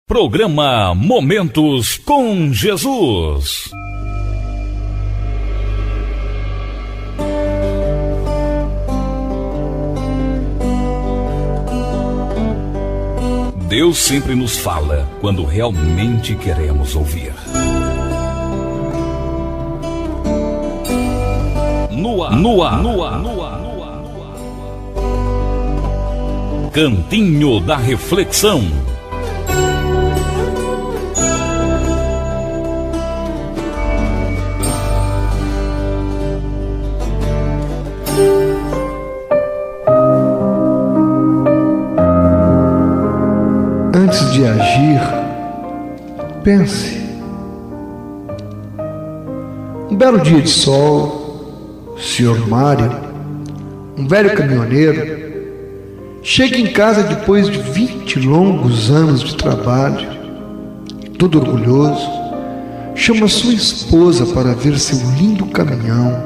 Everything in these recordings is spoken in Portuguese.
Programa Momentos com Jesus. Deus sempre nos fala quando realmente queremos ouvir. No ar. Cantinho da Reflexão. Antes de agir, pense. Um belo dia de sol, o Sr. Mário, um velho caminhoneiro, chega em casa depois de 20 longos anos de trabalho, e todo orgulhoso, chama sua esposa para ver seu lindo caminhão,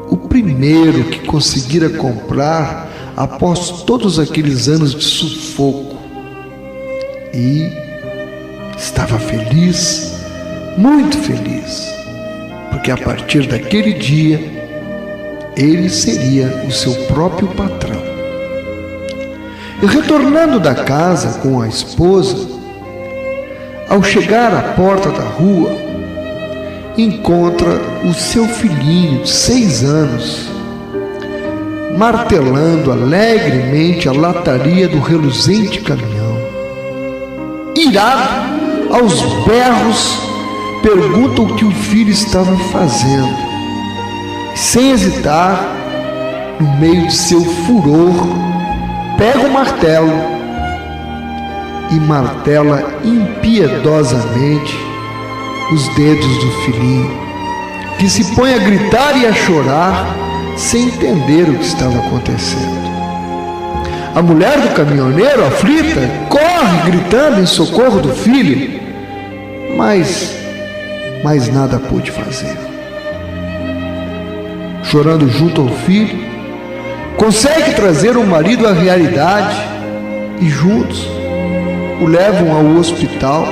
o primeiro que conseguira comprar após todos aqueles anos de sufoco. E estava feliz, muito feliz, porque a partir daquele dia, ele seria o seu próprio patrão. E retornando da casa com a esposa, ao chegar à porta da rua, encontra o seu filhinho de 6 anos, martelando alegremente a lataria do reluzente caminhão. Irado, aos berros, pergunta o que o filho estava fazendo. E, sem hesitar, no meio de seu furor, pega o martelo e martela impiedosamente os dedos do filhinho, que se põe a gritar e a chorar sem entender o que estava acontecendo. A mulher do caminhoneiro, aflita, corre gritando em socorro do filho, mas nada pôde fazer. Chorando junto ao filho, consegue trazer o marido à realidade e juntos o levam ao hospital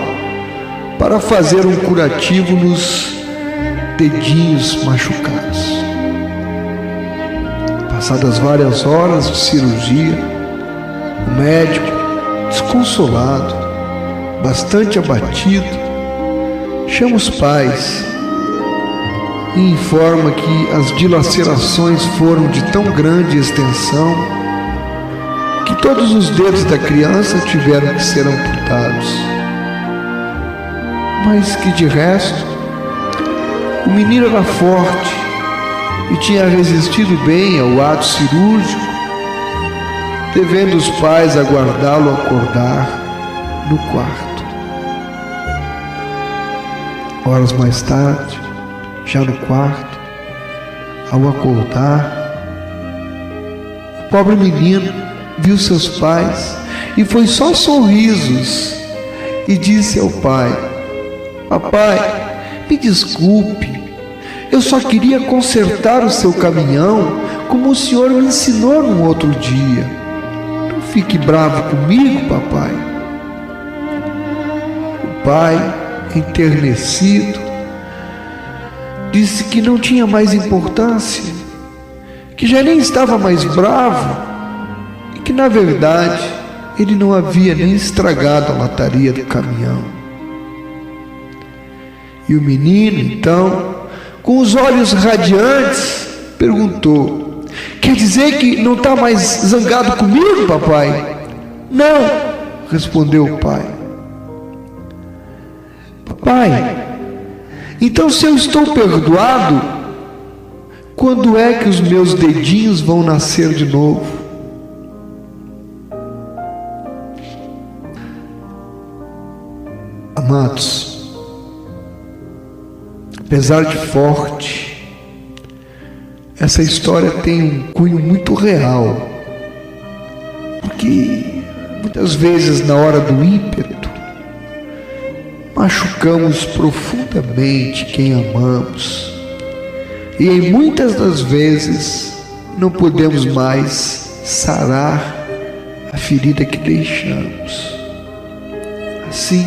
para fazer um curativo nos dedinhos machucados. Passadas várias horas de cirurgia, o médico, desconsolado, bastante abatido, chama os pais e informa que as dilacerações foram de tão grande extensão que todos os dedos da criança tiveram que ser amputados. Mas que de resto, o menino era forte e tinha resistido bem ao ato cirúrgico, devendo os pais aguardá-lo acordar no quarto. Horas mais tarde, já no quarto, ao acordar, o pobre menino viu seus pais e foi só sorrisos e disse ao pai: "Papai, me desculpe, eu só queria consertar o seu caminhão como o senhor me ensinou num outro dia. Não fique bravo comigo, papai." O pai, enternecido, disse que não tinha mais importância, que já nem estava mais bravo e que, na verdade, ele não havia nem estragado a lataria do caminhão. E o menino, então, com os olhos radiantes, perguntou: "Quer dizer que não está mais zangado comigo, papai?" "Não", respondeu o pai. "Papai, então se eu estou perdoado, quando é que os meus dedinhos vão nascer de novo?" Amados, apesar de forte, essa história tem um cunho muito real, porque muitas vezes na hora do ímpeto machucamos profundamente quem amamos e em muitas das vezes não podemos mais sarar a ferida que deixamos. Sim,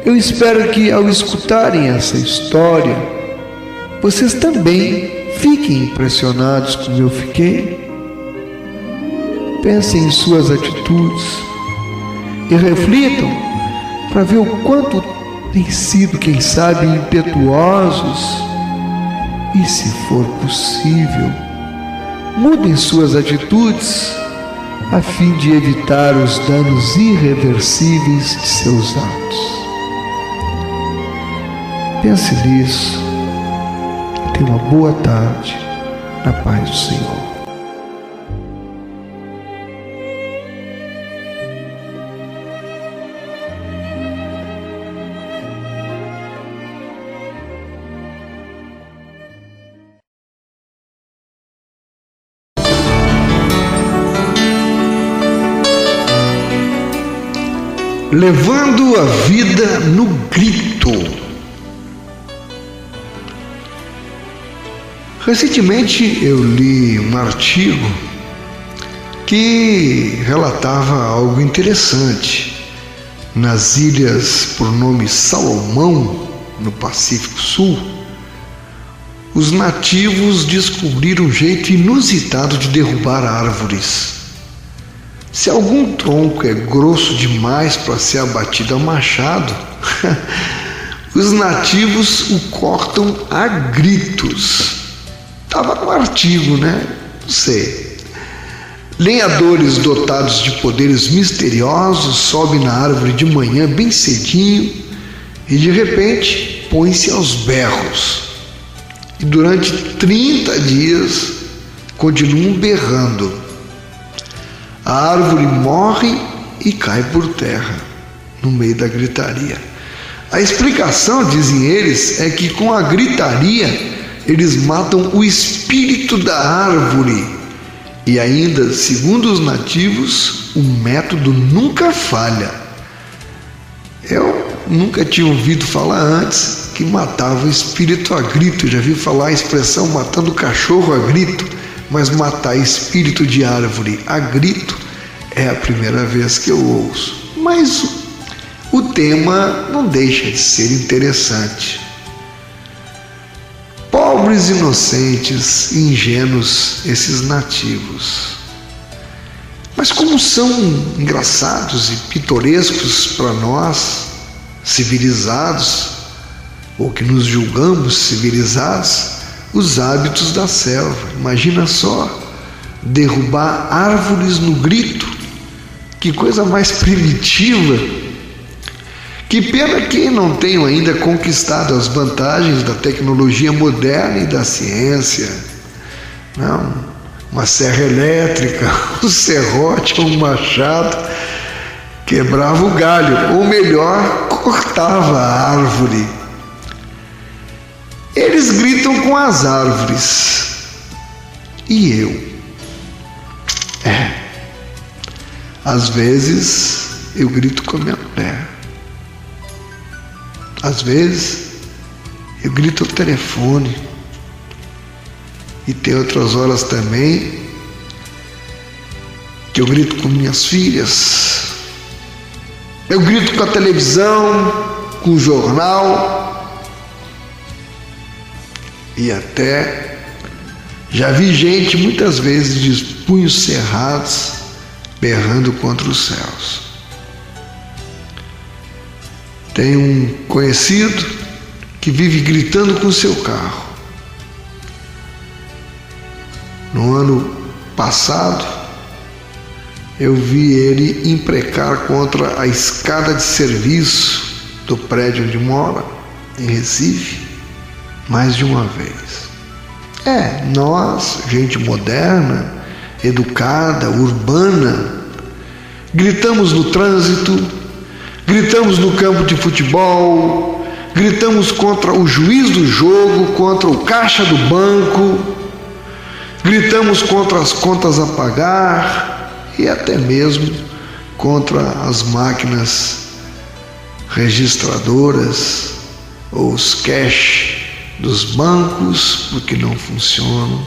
eu espero que ao escutarem essa história, vocês também fiquem impressionados como eu fiquei. Pensem em suas atitudes e reflitam para ver o quanto têm sido, quem sabe, impetuosos. E se for possível, mudem suas atitudes a fim de evitar os danos irreversíveis de seus atos. Pense nisso. Tenha uma boa tarde na paz do Senhor. Levando a vida no grito. Recentemente eu li um artigo que relatava algo interessante. Nas ilhas por nome Salomão, no Pacífico Sul, os nativos descobriram um jeito inusitado de derrubar árvores. Se algum tronco é grosso demais para ser abatido a machado, os nativos o cortam a gritos. Estava no artigo, né? Não sei. Lenhadores dotados de poderes misteriosos sobem na árvore de manhã bem cedinho e de repente põem-se aos berros. E durante 30 dias continuam berrando. A árvore morre e cai por terra, no meio da gritaria. A explicação, dizem eles, é que com a gritaria eles matam o espírito da árvore. E ainda, segundo os nativos, o método nunca falha. Eu nunca tinha ouvido falar antes que matava o espírito a grito. Eu já vi falar a expressão matando cachorro a grito. Mas matar espírito de árvore a grito é a primeira vez que eu ouço. Mas o tema não deixa de ser interessante. Pobres, inocentes e ingênuos esses nativos. Mas como são engraçados e pitorescos para nós, civilizados, ou que nos julgamos civilizados, os hábitos da selva. Imagina só, derrubar árvores no grito. Que coisa mais primitiva. Que pena que não tenham ainda conquistado as vantagens da tecnologia moderna e da ciência. Não, uma serra elétrica, um serrote ou um machado quebrava o galho, ou melhor, cortava a árvore. Eles gritam com as árvores. E eu? Às vezes eu grito com a minha mulher. Às vezes eu grito ao telefone. E tem outras horas também que eu grito com minhas filhas. Eu grito com a televisão, com o jornal. E até já vi gente muitas vezes de punhos cerrados berrando contra os céus. Tem um conhecido que vive gritando com seu carro. No ano passado, eu vi ele imprecar contra a escada de serviço do prédio onde mora, em Recife, mais de uma vez. Nós, gente moderna, educada, urbana, gritamos no trânsito, gritamos no campo de futebol, gritamos contra o juiz do jogo, contra o caixa do banco, gritamos contra as contas a pagar e até mesmo contra as máquinas registradoras ou os cash dos bancos, porque não funcionam,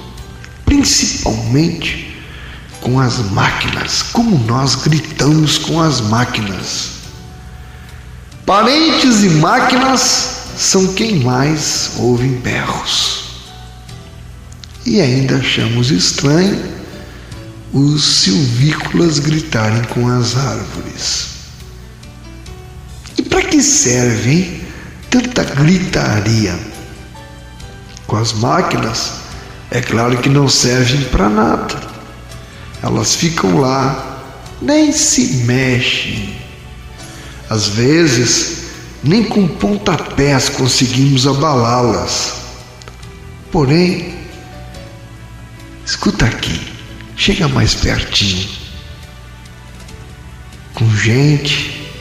principalmente com as máquinas. Como nós gritamos com as máquinas. Parentes e máquinas são quem mais ouve berros. E ainda achamos estranho os silvícolas gritarem com as árvores. E para que serve, hein, tanta gritaria? Com as máquinas, é claro que não servem para nada. Elas ficam lá, nem se mexem. Às vezes, nem com pontapés conseguimos abalá-las. Porém, escuta aqui, chega mais pertinho. Com gente,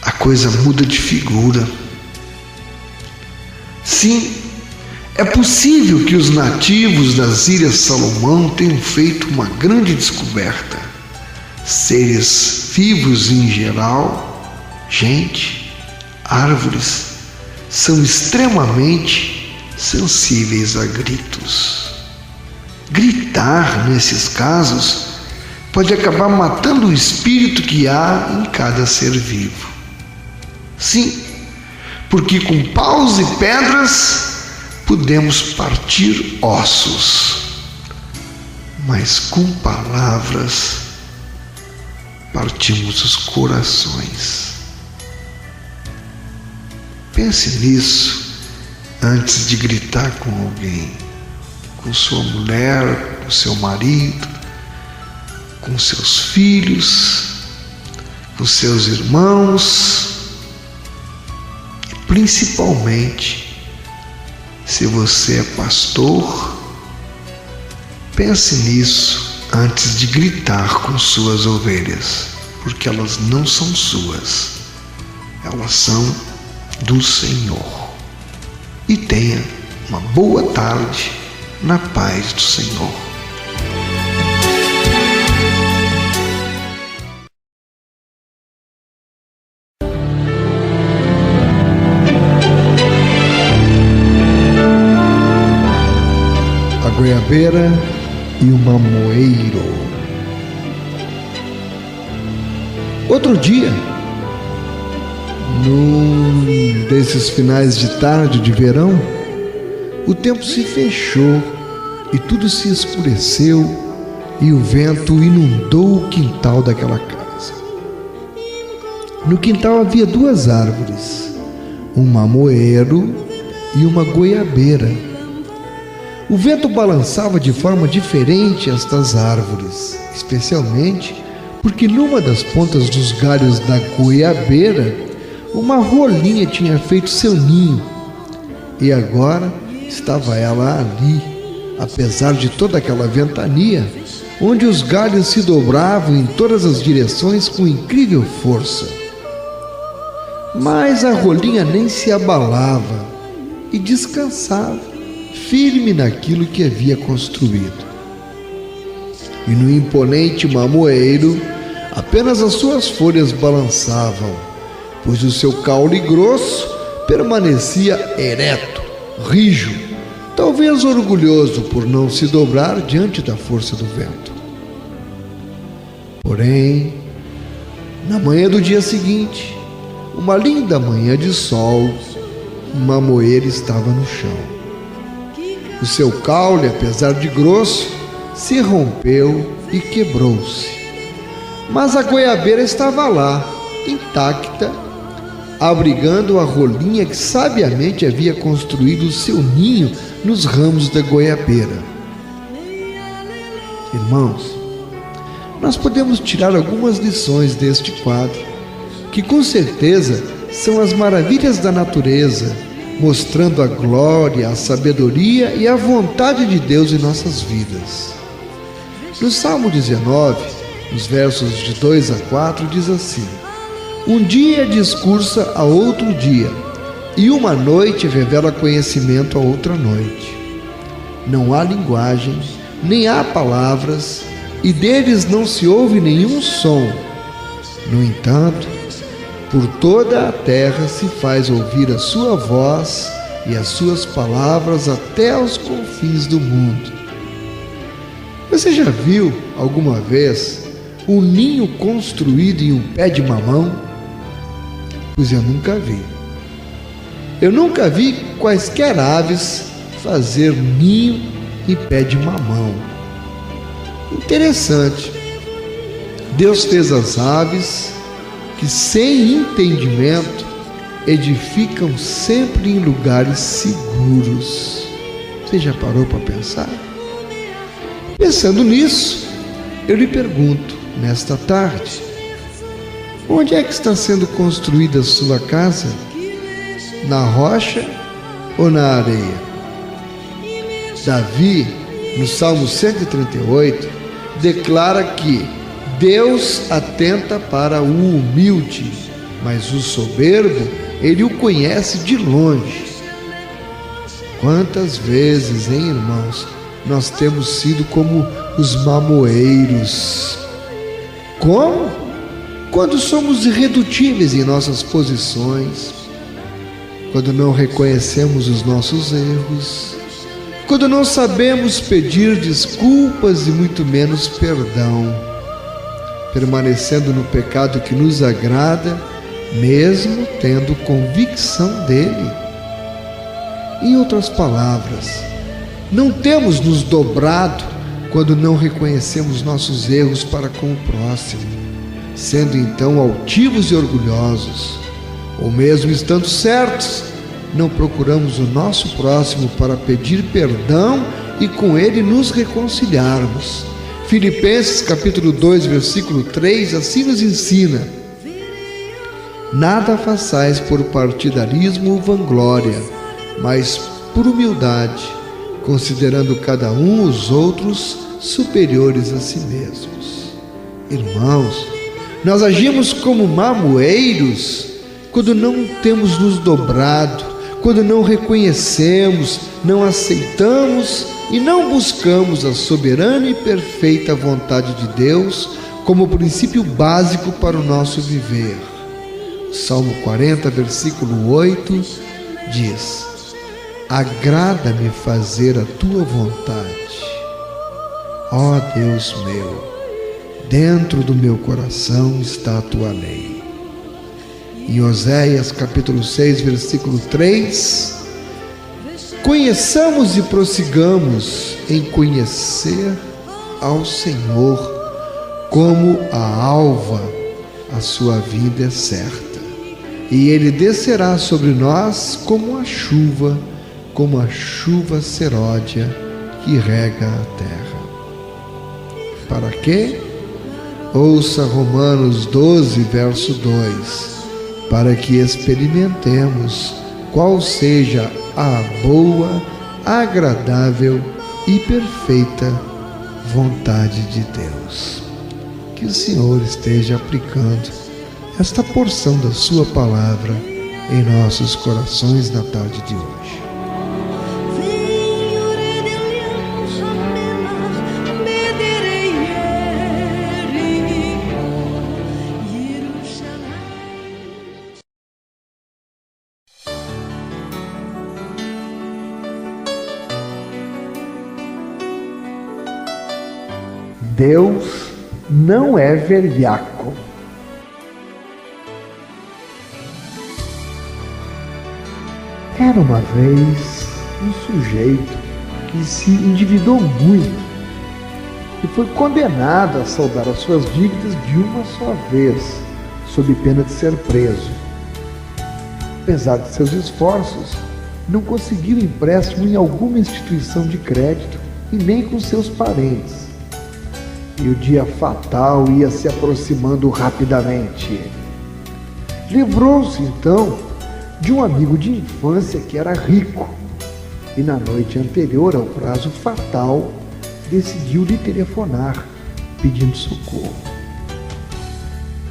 a coisa muda de figura. Sim, é possível que os nativos das Ilhas Salomão tenham feito uma grande descoberta. Seres vivos em geral, gente, árvores, são extremamente sensíveis a gritos. Gritar, nesses casos, pode acabar matando o espírito que há em cada ser vivo. Sim, porque com paus e pedras podemos partir ossos, mas com palavras partimos os corações. Pense nisso antes de gritar com alguém, com sua mulher, com seu marido, com seus filhos, com seus irmãos, e principalmente se você é pastor. Pense nisso antes de gritar com suas ovelhas, porque elas não são suas, elas são do Senhor. E tenha uma boa tarde na paz do Senhor. A goiabeira e o mamoeiro. Outro dia, num desses finais de tarde de verão, o tempo se fechou e tudo se escureceu e o vento inundou o quintal daquela casa. No quintal havia duas árvores, um mamoeiro e uma goiabeira. O vento balançava de forma diferente estas árvores, especialmente porque numa das pontas dos galhos da goiabeira, uma rolinha tinha feito seu ninho, e agora estava ela ali, apesar de toda aquela ventania, onde os galhos se dobravam em todas as direções com incrível força. Mas a rolinha nem se abalava e descansava, firme naquilo que havia construído. E no imponente mamoeiro, apenas as suas folhas balançavam, pois o seu caule grosso permanecia ereto, rijo, talvez orgulhoso por não se dobrar diante da força do vento. Porém, na manhã do dia seguinte, uma linda manhã de sol, o mamoeiro estava no chão. O seu caule, apesar de grosso, se rompeu e quebrou-se. Mas a goiabeira estava lá, intacta, abrigando a rolinha que sabiamente havia construído o seu ninho nos ramos da goiabeira. Irmãos, nós podemos tirar algumas lições deste quadro, que com certeza são as maravilhas da natureza, mostrando a glória, a sabedoria e a vontade de Deus em nossas vidas. No Salmo 19, nos versos de 2 a 4, diz assim: um dia discursa a outro dia, e uma noite revela conhecimento a outra noite. Não há linguagem, nem há palavras, e deles não se ouve nenhum som. No entanto, por toda a terra se faz ouvir a sua voz e as suas palavras até aos confins do mundo. Você já viu alguma vez um ninho construído em um pé de mamão? pois eu nunca vi. Eu nunca vi quaisquer aves fazer ninho em pé de mamão. Interessante. Deus fez as aves que, sem entendimento, edificam sempre em lugares seguros. Você já parou para pensar? Pensando nisso, eu lhe pergunto, nesta tarde, onde é que está sendo construída a sua casa? Na rocha ou na areia? Davi, no Salmo 138, declara que Deus atenta para o humilde, mas o soberbo, ele o conhece de longe. Quantas vezes, hein, irmãos, nós temos sido como os mamoeiros. Como? Quando somos irredutíveis em nossas posições, quando não reconhecemos os nossos erros, quando não sabemos pedir desculpas e muito menos perdão, permanecendo no pecado que nos agrada, mesmo tendo convicção dele. Em outras palavras, não temos nos dobrado quando não reconhecemos nossos erros para com o próximo, sendo então altivos e orgulhosos, ou mesmo estando certos, não procuramos o nosso próximo para pedir perdão e com ele nos reconciliarmos. Filipenses capítulo 2, versículo 3, assim nos ensina: nada façais por partidarismo ou vanglória, mas por humildade, considerando cada um os outros superiores a si mesmos. Irmãos, nós agimos como mamoeiros quando não temos nos dobrado, quando não reconhecemos, não aceitamos e não buscamos a soberana e perfeita vontade de Deus como princípio básico para o nosso viver. Salmo 40, versículo 8 diz: agrada-me fazer a tua vontade, ó Deus meu, dentro do meu coração está a tua lei. Em Oséias capítulo 6, versículo 3, conheçamos e prossigamos em conhecer ao Senhor, como a alva a sua vinda é certa, e ele descerá sobre nós como a chuva seródia que rega a terra. Para quê? Ouça Romanos 12, verso 2, para que experimentemos qual seja a boa, agradável e perfeita vontade de Deus. Que o Senhor esteja aplicando esta porção da sua palavra em nossos corações na tarde de hoje. Deus não é velhaco. Era uma vez um sujeito que se endividou muito e foi condenado a saldar as suas dívidas de uma só vez, sob pena de ser preso. Apesar de seus esforços, não conseguiu empréstimo em alguma instituição de crédito e nem com seus parentes. E o dia fatal ia se aproximando rapidamente. Livrou-se então de um amigo de infância que era rico e na noite anterior ao prazo fatal decidiu lhe telefonar pedindo socorro.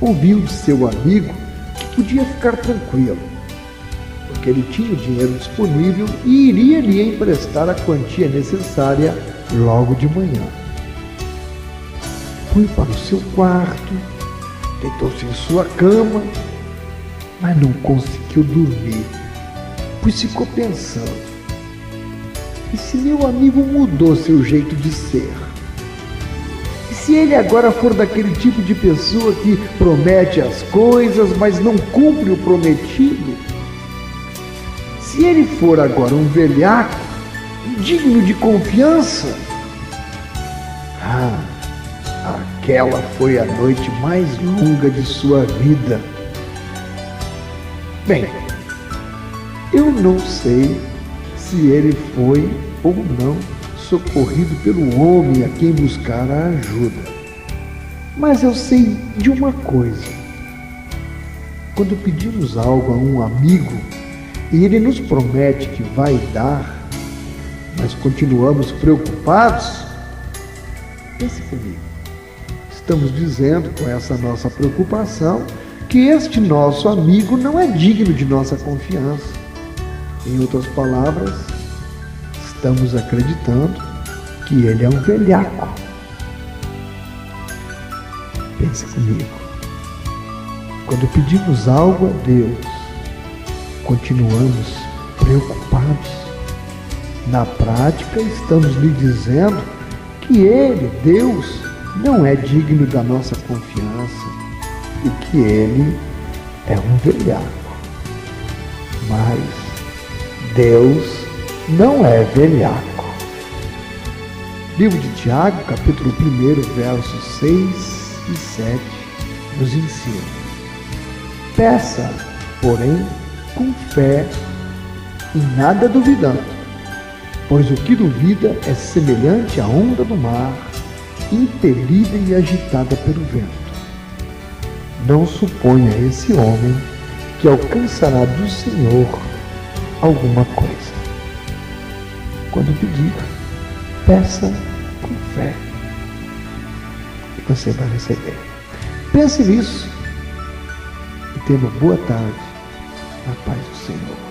Ouviu de seu amigo que podia ficar tranquilo, porque ele tinha o dinheiro disponível e iria lhe emprestar a quantia necessária logo de manhã. Foi para o seu quarto, deitou-se em sua cama, mas não conseguiu dormir, pois ficou pensando: e se meu amigo mudou seu jeito de ser? E Se ele agora for daquele tipo de pessoa que promete as coisas, mas não cumpre o prometido, se ele for agora um velhaco digno de confiança, aquela foi a noite mais longa de sua vida. Bem, eu não sei se ele foi ou não socorrido pelo homem a quem buscara ajuda, mas eu sei de uma coisa: quando pedimos algo a um amigo e ele nos promete que vai dar, mas continuamos preocupados, pense comigo, estamos dizendo com essa nossa preocupação que este nosso amigo não é digno de nossa confiança. Em outras palavras, estamos acreditando que ele é um velhaco. Pense comigo. Quando pedimos algo a Deus, continuamos preocupados. Na prática, estamos lhe dizendo que ele, Deus, não é digno da nossa confiança e que ele é um velhaco. Mas Deus não é velhaco. Livro de Tiago, capítulo 1, versos 6 e 7, nos ensina: peça, porém, com fé e nada duvidando, pois o que duvida é semelhante à onda do mar, impelida e agitada pelo vento. Não suponha esse homem que alcançará do Senhor alguma coisa. Quando pedir, peça com fé e você vai receber. Pense nisso e tenha uma boa tarde na paz do Senhor.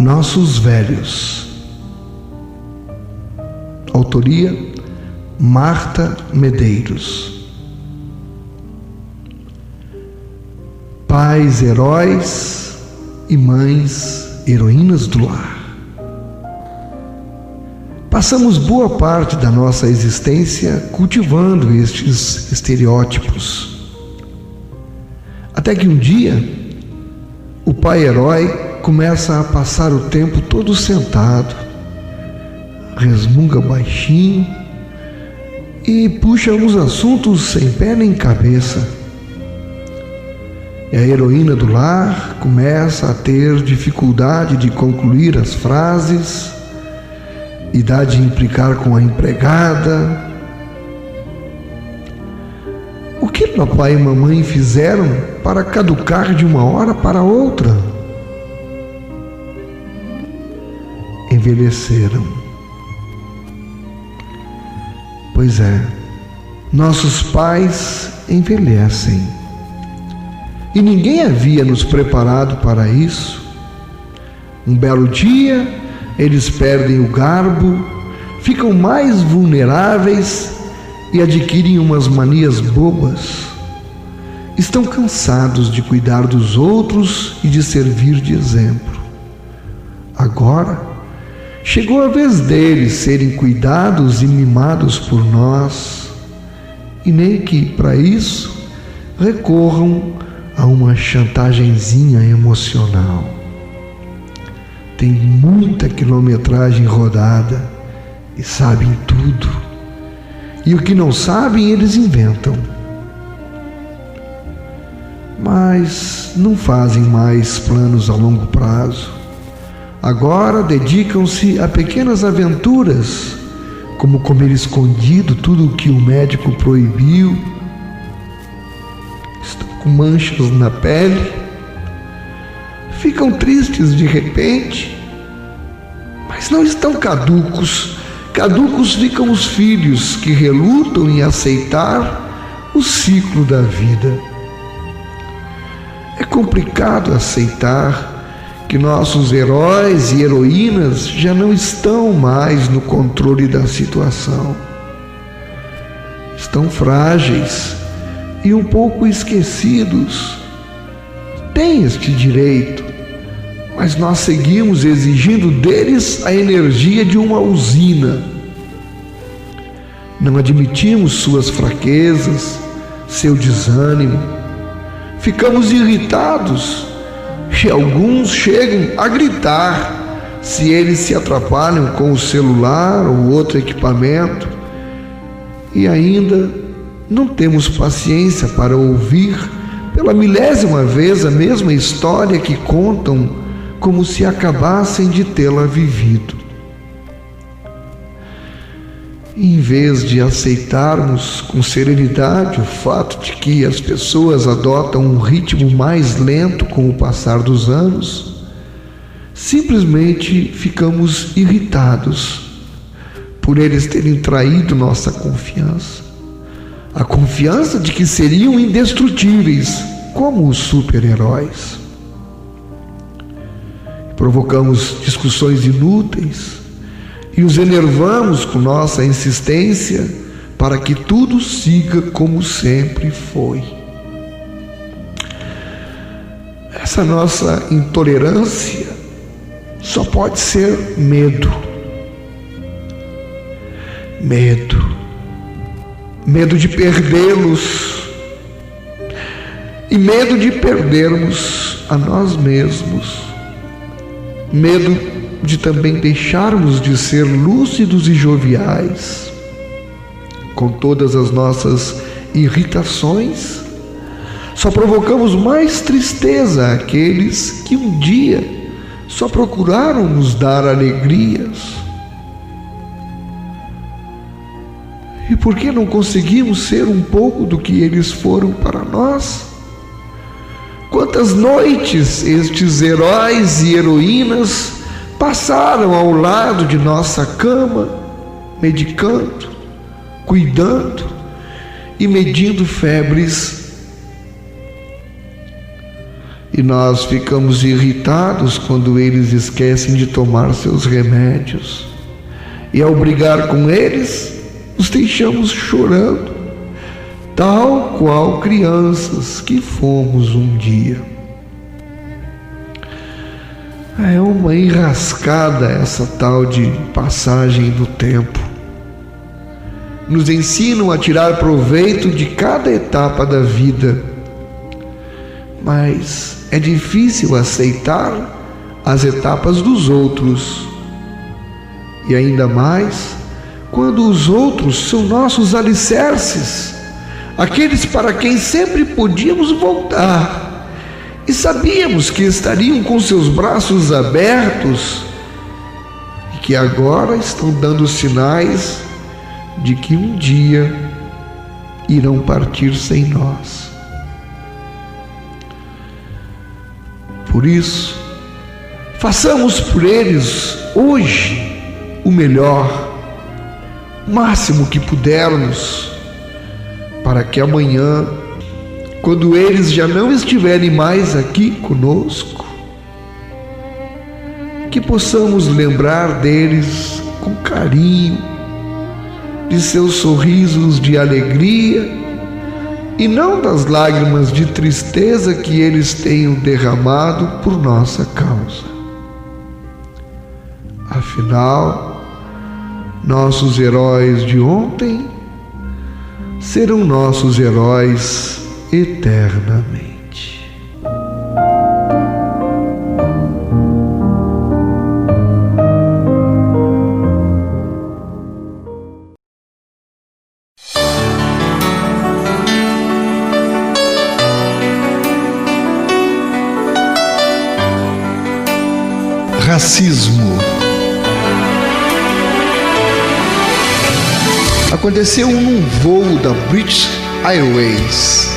Nossos Velhos. Autoria: Marta Medeiros. Pais heróis e mães heroínas do lar. Passamos boa parte da nossa existência cultivando estes estereótipos. Até que um dia, o pai herói começa a passar o tempo todo sentado, resmunga baixinho e puxa uns assuntos sem pé nem cabeça. E a heroína do lar começa a ter dificuldade de concluir as frases e dá de implicar com a empregada. O que papai e mamãe fizeram para caducar de uma hora para outra? Envelheceram. Pois é, nossos pais envelhecem. E ninguém havia nos preparado para isso. Um belo dia, eles perdem o garbo, ficam mais vulneráveis e adquirem umas manias bobas. Estão cansados de cuidar dos outros e de servir de exemplo. Agora, chegou a vez deles serem cuidados e mimados por nós, e nem que, para isso, recorram a uma chantagenzinha emocional. Tem muita quilometragem rodada e sabem tudo. E o que não sabem, eles inventam. Mas não fazem mais planos a longo prazo. Agora dedicam-se a pequenas aventuras, como comer escondido tudo o que o médico proibiu. Estão com manchas na pele, ficam tristes de repente, mas não estão caducos. Caducos ficam os filhos que relutam em aceitar o ciclo da vida. É complicado aceitar que nossos heróis e heroínas já não estão mais no controle da situação. Estão frágeis e um pouco esquecidos. Têm este direito, mas nós seguimos exigindo deles a energia de uma usina. Não admitimos suas fraquezas, seu desânimo. Ficamos irritados e alguns chegam a gritar se eles se atrapalham com o celular ou outro equipamento. E ainda não temos paciência para ouvir pela milésima vez a mesma história que contam como se acabassem de tê-la vivido. Em vez de aceitarmos com serenidade o fato de que as pessoas adotam um ritmo mais lento com o passar dos anos, simplesmente ficamos irritados por eles terem traído nossa confiança. A confiança de que seriam indestrutíveis, como os super-heróis. Provocamos discussões inúteis e os enervamos com nossa insistência para que tudo siga como sempre foi. Essa nossa intolerância só pode ser medo. Medo de perdê-los e medo de perdermos a nós mesmos. Medo de também deixarmos de ser lúcidos e joviais. Com todas as nossas irritações, só provocamos mais tristeza àqueles que um dia só procuraram nos dar alegrias. E por que não conseguimos ser um pouco do que eles foram para nós? Quantas noites estes heróis e heroínas passaram ao lado de nossa cama, medicando, cuidando e medindo febres. E nós ficamos irritados quando eles esquecem de tomar seus remédios. E ao brigar com eles, nos deixamos chorando, tal qual crianças que fomos um dia. É uma enrascada essa tal de passagem do tempo. Nos ensinam a tirar proveito de cada etapa da vida, mas é difícil aceitar as etapas dos outros, e ainda mais quando os outros são nossos alicerces, aqueles para quem sempre podíamos voltar e sabíamos que estariam com seus braços abertos e que agora estão dando sinais de que um dia irão partir sem nós. Por isso, façamos por eles hoje o melhor, o máximo que pudermos, para que amanhã, quando eles já não estiverem mais aqui conosco, que possamos lembrar deles com carinho, de seus sorrisos de alegria e não das lágrimas de tristeza que eles tenham derramado por nossa causa. Afinal, nossos heróis de ontem serão nossos heróis eternamente. Racismo. Aconteceu num voo da British Airways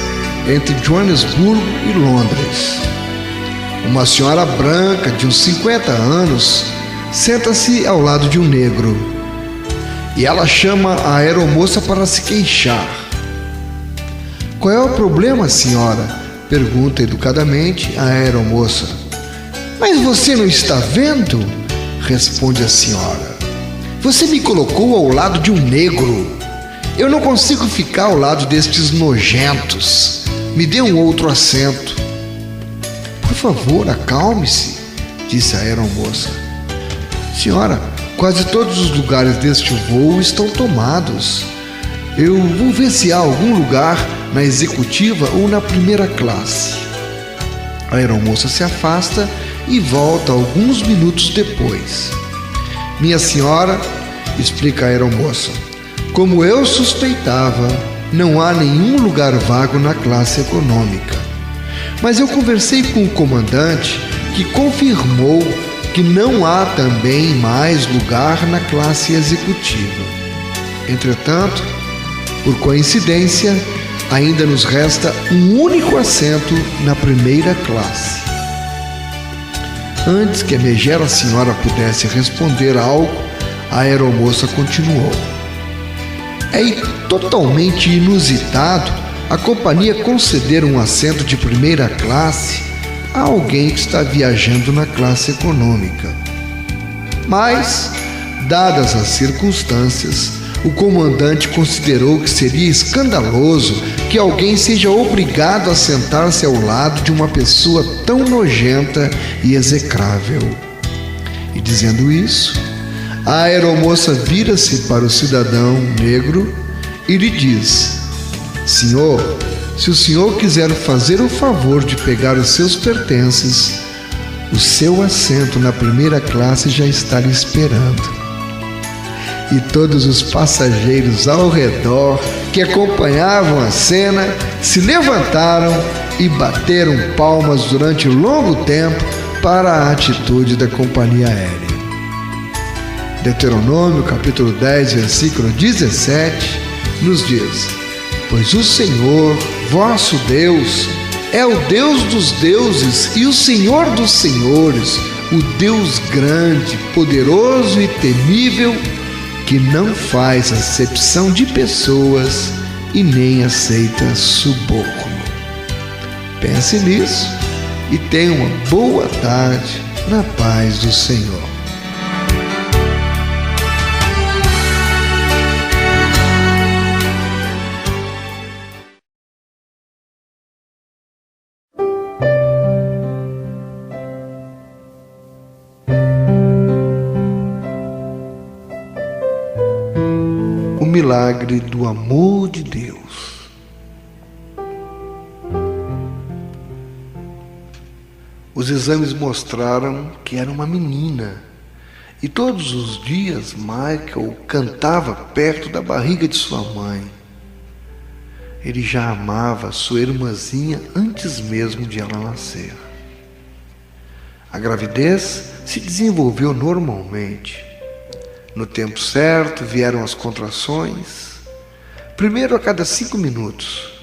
entre Joanesburgo e Londres. Uma senhora branca de uns 50 anos senta-se ao lado de um negro e ela chama a aeromoça para se queixar. Qual é o problema, senhora? Pergunta educadamente a aeromoça. Mas você não está vendo? Responde a senhora. Você me colocou ao lado de um negro. Eu não consigo ficar ao lado destes nojentos. Me dê um outro assento. Por favor, acalme-se, disse a aeromoça. Senhora, quase todos os lugares deste voo estão tomados. Eu vou ver se há algum lugar na executiva ou na primeira classe. A aeromoça se afasta e volta alguns minutos depois. Minha senhora, explica a aeromoça, como eu suspeitava, não há nenhum lugar vago na classe econômica. Mas eu conversei com o comandante, que confirmou que não há também mais lugar na classe executiva. Entretanto, por coincidência, ainda nos resta um único assento na primeira classe. Antes que a megera senhora pudesse responder algo, a aeromoça continuou. É totalmente inusitado a companhia conceder um assento de primeira classe a alguém que está viajando na classe econômica. Mas, dadas as circunstâncias, o comandante considerou que seria escandaloso que alguém seja obrigado a sentar-se ao lado de uma pessoa tão nojenta e execrável. E dizendo isso, a aeromoça vira-se para o cidadão negro e lhe diz: Senhor, se o senhor quiser fazer o favor de pegar os seus pertences, o seu assento na primeira classe já está lhe esperando. E todos os passageiros ao redor que acompanhavam a cena se levantaram e bateram palmas durante longo tempo para a atitude da companhia aérea. Deuteronômio capítulo 10, versículo 17 nos diz: Pois o Senhor, vosso Deus, é o Deus dos deuses e o Senhor dos senhores, o Deus grande, poderoso e temível, que não faz acepção de pessoas e nem aceita suborno. Pense nisso e tenha uma boa tarde na paz do Senhor. O milagre do amor de Deus. Os exames mostraram que era uma menina, e todos os dias Michael cantava perto da barriga de sua mãe. Ele já amava sua irmãzinha antes mesmo de ela nascer. A gravidez se desenvolveu normalmente. No tempo certo vieram as contrações, primeiro a cada 5 minutos,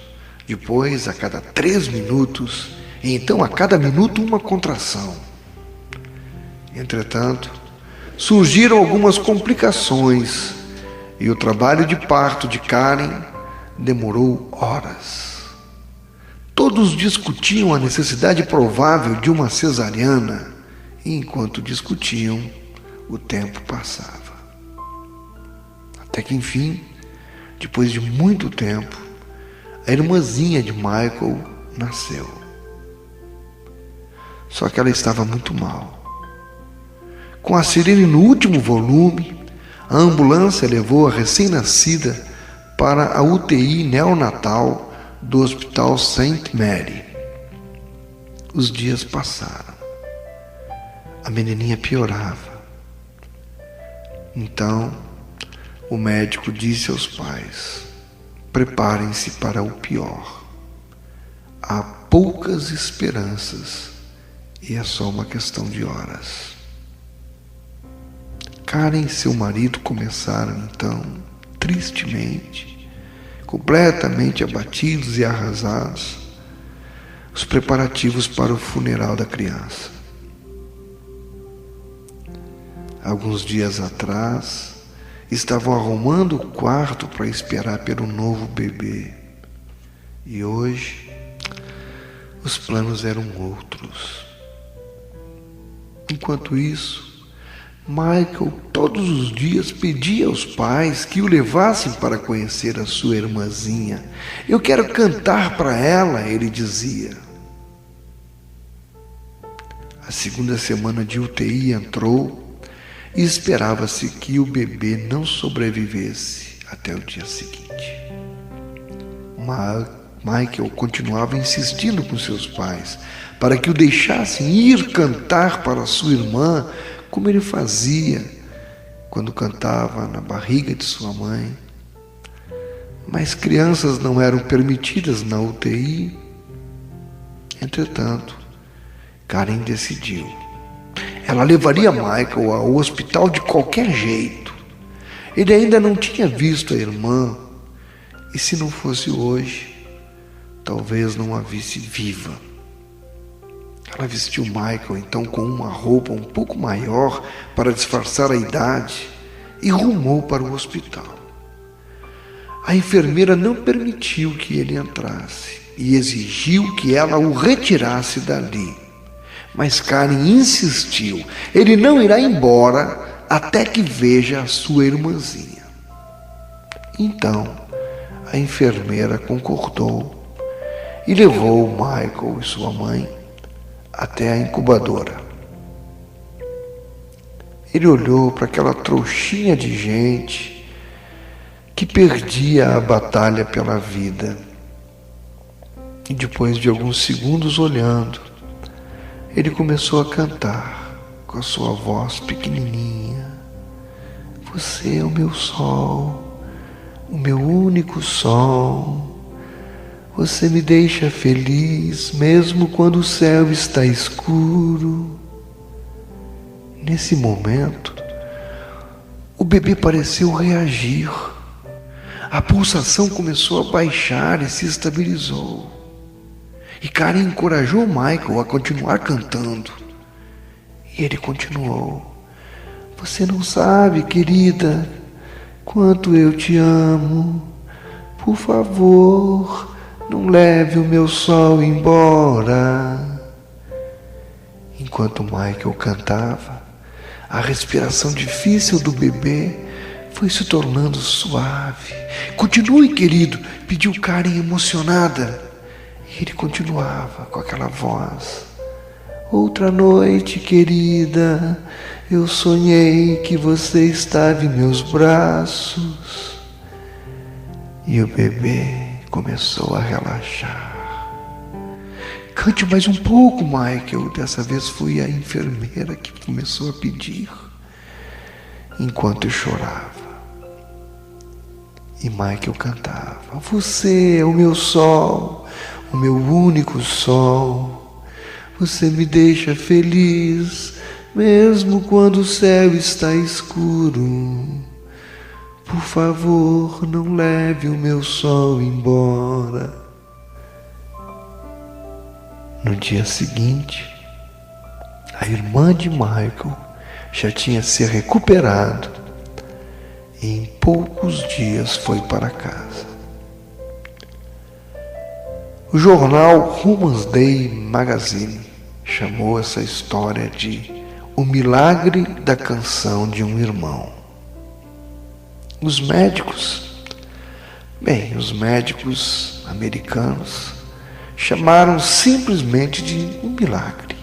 depois a cada 3 minutos, e então a cada minuto uma contração. Entretanto, surgiram algumas complicações e o trabalho de parto de Karen demorou horas. Todos discutiam a necessidade provável de uma cesariana, e enquanto discutiam, o tempo passava. Até que, enfim, depois de muito tempo, a irmãzinha de Michael nasceu. Só que ela estava muito mal. Com a sirene no último volume, a ambulância levou a recém-nascida para a UTI neonatal do Hospital St. Mary. Os dias passaram. A menininha piorava. Então, o médico disse aos pais: preparem-se para o pior. Há poucas esperanças e é só uma questão de horas. Karen e seu marido começaram então, tristemente, completamente abatidos e arrasados, os preparativos para o funeral da criança. Alguns dias atrás, estavam arrumando o quarto para esperar pelo novo bebê. E hoje, os planos eram outros. Enquanto isso, Michael todos os dias pedia aos pais que o levassem para conhecer a sua irmãzinha. Eu quero cantar para ela, ele dizia. A segunda semana de UTI entrou e esperava-se que o bebê não sobrevivesse até o dia seguinte. Michael continuava insistindo com seus pais para que o deixassem ir cantar para sua irmã, como ele fazia quando cantava na barriga de sua mãe. Mas crianças não eram permitidas na UTI. Entretanto, Karen decidiu. Ela levaria Michael ao hospital de qualquer jeito. Ele ainda não tinha visto a irmã, e se não fosse hoje, talvez não a visse viva. Ela vestiu Michael então com uma roupa um pouco maior para disfarçar a idade e rumou para o hospital. A enfermeira não permitiu que ele entrasse e exigiu que ela o retirasse dali. Mas Karen insistiu. Ele não irá embora até que veja a sua irmãzinha. Então, a enfermeira concordou e levou Michael e sua mãe até a incubadora. Ele olhou para aquela trouxinha de gente que perdia a batalha pela vida. E depois de alguns segundos olhando, ele começou a cantar com a sua voz pequenininha. Você é o meu sol, o meu único sol. Você me deixa feliz, mesmo quando o céu está escuro. Nesse momento, o bebê pareceu reagir. A pulsação começou a baixar e se estabilizou. E Karen encorajou Michael a continuar cantando. E ele continuou. Você não sabe, querida, quanto eu te amo. Por favor, não leve o meu sol embora. Enquanto Michael cantava, a respiração difícil do bebê foi se tornando suave. Continue, querido, pediu Karen emocionada. E ele continuava com aquela voz. Outra noite, querida, eu sonhei que você estava em meus braços. E o bebê começou a relaxar. Cante mais um pouco, Michael. Dessa vez foi a enfermeira que começou a pedir, enquanto eu chorava. E Michael cantava. Você é o meu sol, o meu único sol. Você me deixa feliz, mesmo quando o céu está escuro. Por favor, não leve o meu sol embora. No dia seguinte, a irmã de Michael já tinha se recuperado e em poucos dias foi para casa. O jornal Women's Magazine chamou essa história de O Milagre da Canção de um Irmão. Os médicos americanos chamaram simplesmente de um milagre.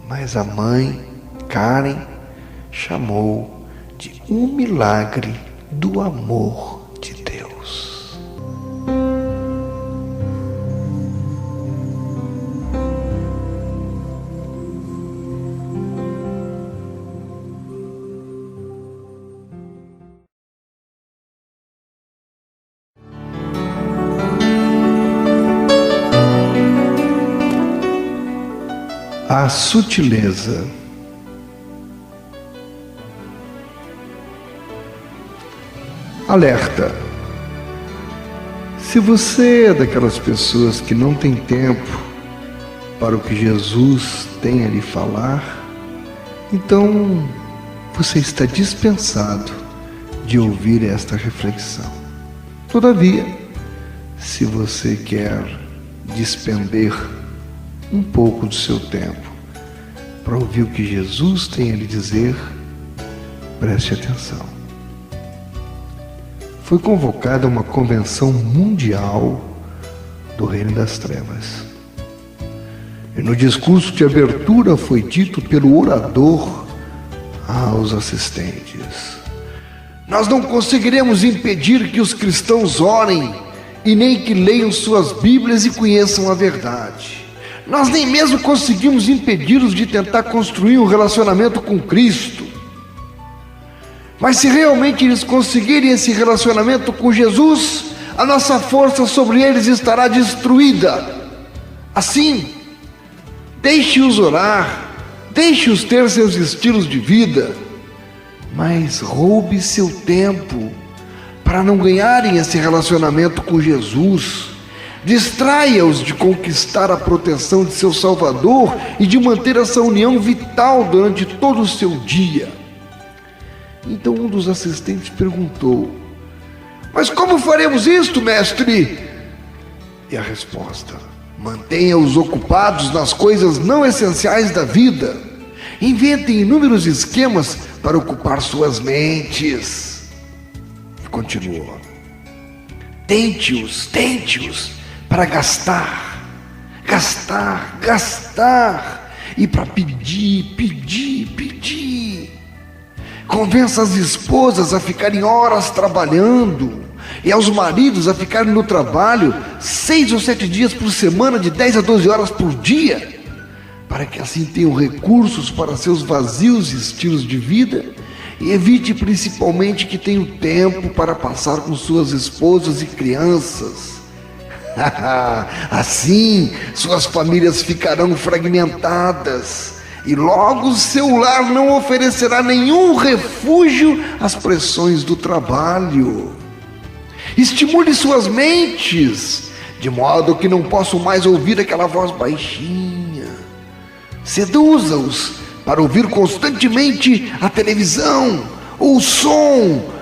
Mas a mãe, Karen, chamou de um milagre do amor de Deus. A sutileza. Alerta! Se você é daquelas pessoas que não tem tempo para o que Jesus tem a lhe falar, então você está dispensado de ouvir esta reflexão. Todavia, se você quer despender um pouco do seu tempo para ouvir o que Jesus tem a lhe dizer, preste atenção. Foi convocada uma convenção mundial do Reino das Trevas. E no discurso de abertura foi dito pelo orador aos assistentes: nós não conseguiremos impedir que os cristãos orem e nem que leiam suas Bíblias e conheçam a verdade. Nós nem mesmo conseguimos impedi-los de tentar construir um relacionamento com Cristo. Mas se realmente eles conseguirem esse relacionamento com Jesus, a nossa força sobre eles estará destruída. Assim, deixe-os orar, deixe-os ter seus estilos de vida, mas roube seu tempo para não ganharem esse relacionamento com Jesus. Distraia-os de conquistar a proteção de seu Salvador e de manter essa união vital durante todo o seu dia. Então um dos assistentes perguntou: mas como faremos isto, mestre? E a resposta: mantenha-os ocupados nas coisas não essenciais da vida. Inventem inúmeros esquemas para ocupar suas mentes. E continuou: tente-os para gastar, e para pedir. Convença as esposas a ficarem horas trabalhando e aos maridos a ficarem no trabalho 6 ou 7 dias por semana, de 10 a 12 horas por dia, para que assim tenham recursos para seus vazios estilos de vida, e evite principalmente que tenham tempo para passar com suas esposas e crianças. Assim, suas famílias ficarão fragmentadas e logo seu lar não oferecerá nenhum refúgio às pressões do trabalho. Estimule suas mentes, de modo que não possam mais ouvir aquela voz baixinha. Seduza-os para ouvir constantemente a televisão ou o som.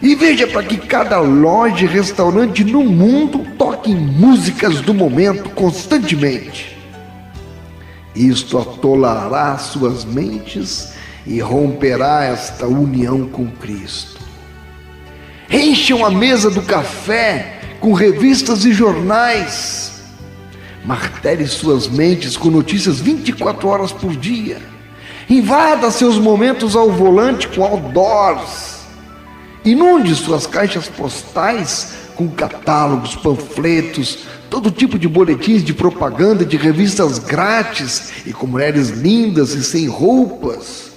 E veja para que cada loja e restaurante no mundo toque músicas do momento constantemente. Isto atolará suas mentes e romperá esta união com Cristo. Encham a mesa do café com revistas e jornais. Martele suas mentes com notícias 24 horas por dia. Invada seus momentos ao volante com outdoors. Inunde suas caixas postais com catálogos, panfletos, todo tipo de boletins de propaganda, de revistas grátis e com mulheres lindas e sem roupas.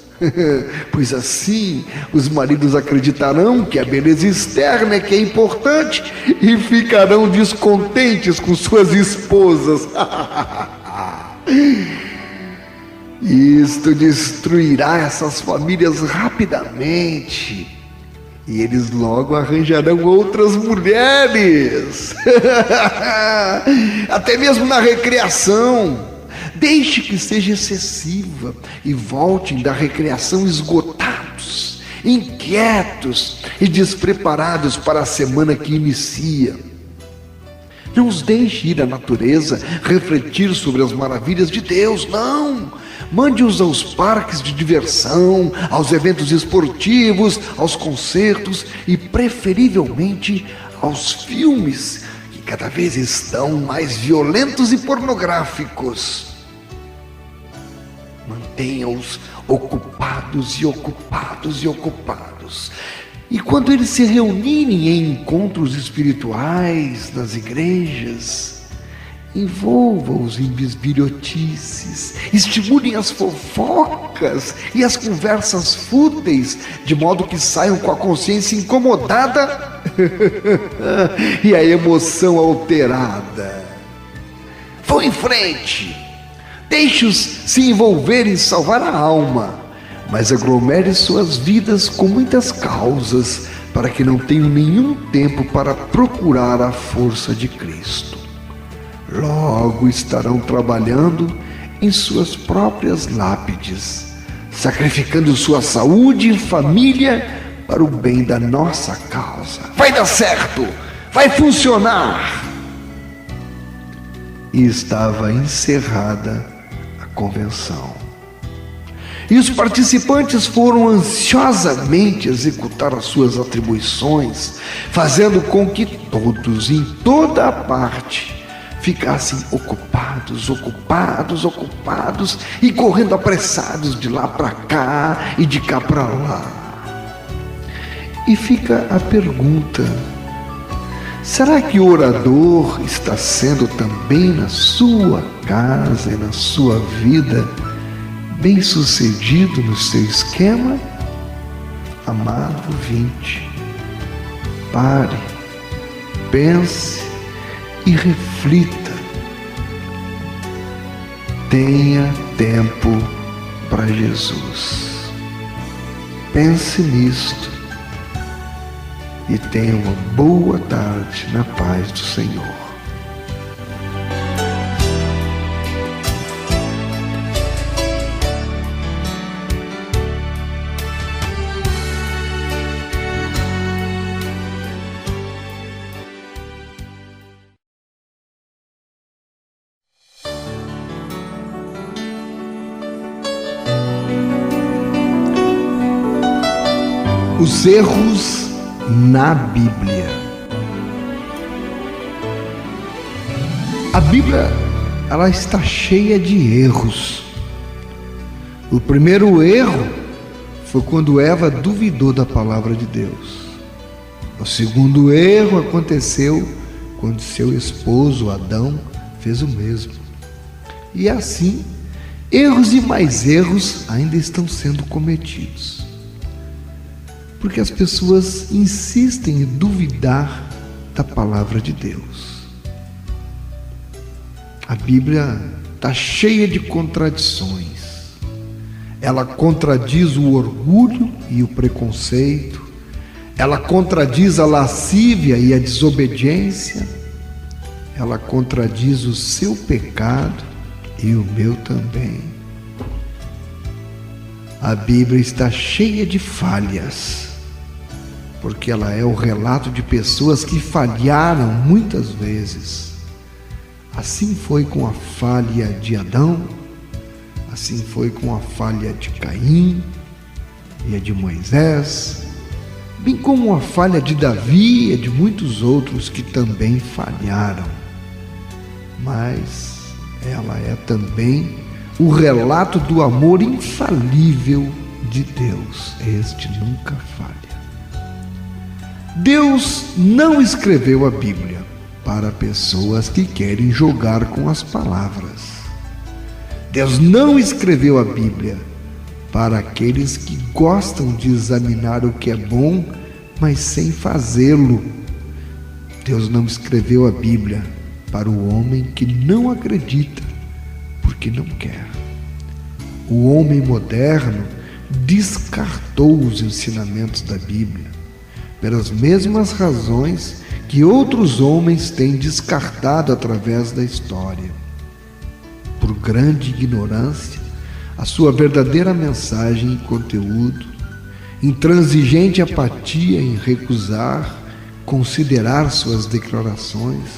Pois assim os maridos acreditarão que a beleza externa é que é importante e ficarão descontentes com suas esposas. Isto destruirá essas famílias rapidamente. E eles logo arranjarão outras mulheres. Até mesmo na recreação. Deixe que seja excessiva e voltem da recreação esgotados, inquietos e despreparados para a semana que inicia. Não os deixe ir à natureza refletir sobre as maravilhas de Deus, não. Mande-os aos parques de diversão, aos eventos esportivos, aos concertos e preferivelmente aos filmes, que cada vez estão mais violentos e pornográficos. Mantenha-os ocupados. E quando eles se reunirem em encontros espirituais nas igrejas, envolva-os em bisbilhotices, estimulem as fofocas e as conversas fúteis, de modo que saiam com a consciência incomodada e a emoção alterada. Vão em frente, deixe-os se envolver em salvar a alma, mas aglomere suas vidas com muitas causas, para que não tenham nenhum tempo para procurar a força de Cristo. Logo estarão trabalhando em suas próprias lápides, sacrificando sua saúde e família para o bem da nossa causa. Vai dar certo, vai funcionar. e estava encerrada a convenção. E os participantes foram ansiosamente executar as suas atribuições, fazendo com que todos, em toda a parte, ficassem ocupados e correndo apressados de lá para cá e de cá para lá. E fica a pergunta: será que o orador está sendo também na sua casa e na sua vida bem-sucedido no seu esquema? Amado ouvinte, pare, pense e reflita. Tenha tempo para Jesus. Pense nisto e tenha uma boa tarde na paz do Senhor. Os erros na Bíblia. A Bíblia, ela está cheia de erros. O primeiro erro foi quando Eva duvidou da palavra de Deus. O segundo erro aconteceu quando seu esposo Adão fez o mesmo. E assim, erros e mais erros ainda estão sendo cometidos, porque as pessoas insistem em duvidar da palavra de Deus. A Bíblia está cheia de contradições. Ela contradiz o orgulho e o preconceito. Ela contradiz a lascívia e a desobediência. Ela contradiz o seu pecado e o meu também. A Bíblia está cheia de falhas, porque ela é o relato de pessoas que falharam muitas vezes. Assim foi com a falha de Adão, assim foi com a falha de Caim e a de Moisés, bem como a falha de Davi e de muitos outros que também falharam. Mas ela é também o relato do amor infalível de Deus. Este nunca falha. Deus não escreveu a Bíblia para pessoas que querem jogar com as palavras. Deus não escreveu a Bíblia para aqueles que gostam de examinar o que é bom, mas sem fazê-lo. Deus não escreveu a Bíblia para o homem que não acredita, porque não quer. O homem moderno descartou os ensinamentos da Bíblia pelas mesmas razões que outros homens têm descartado através da história. Por grande ignorância, a sua verdadeira mensagem e conteúdo, intransigente apatia em recusar, considerar suas declarações,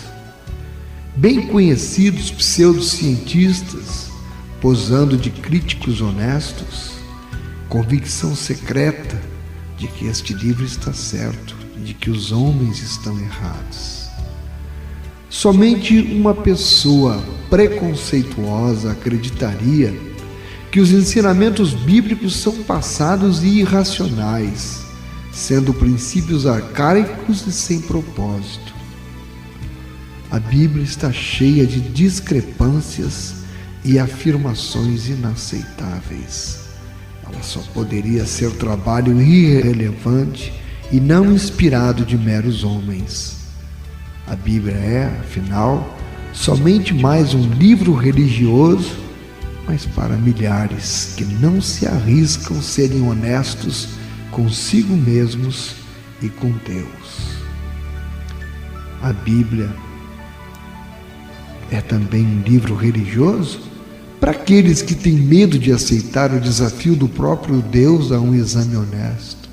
bem conhecidos pseudocientistas, posando de críticos honestos, convicção secreta de que este livro está certo e de que os homens estão errados. Somente uma pessoa preconceituosa acreditaria que os ensinamentos bíblicos são passados e irracionais, sendo princípios arcaicos e sem propósito. A Bíblia está cheia de discrepâncias e afirmações inaceitáveis. Ela só poderia ser trabalho irrelevante e não inspirado de meros homens. A Bíblia é, afinal, somente mais um livro religioso, mas para milhares que não se arriscam serem honestos consigo mesmos e com Deus. A Bíblia é também um livro religioso para aqueles que têm medo de aceitar o desafio do próprio Deus a um exame honesto.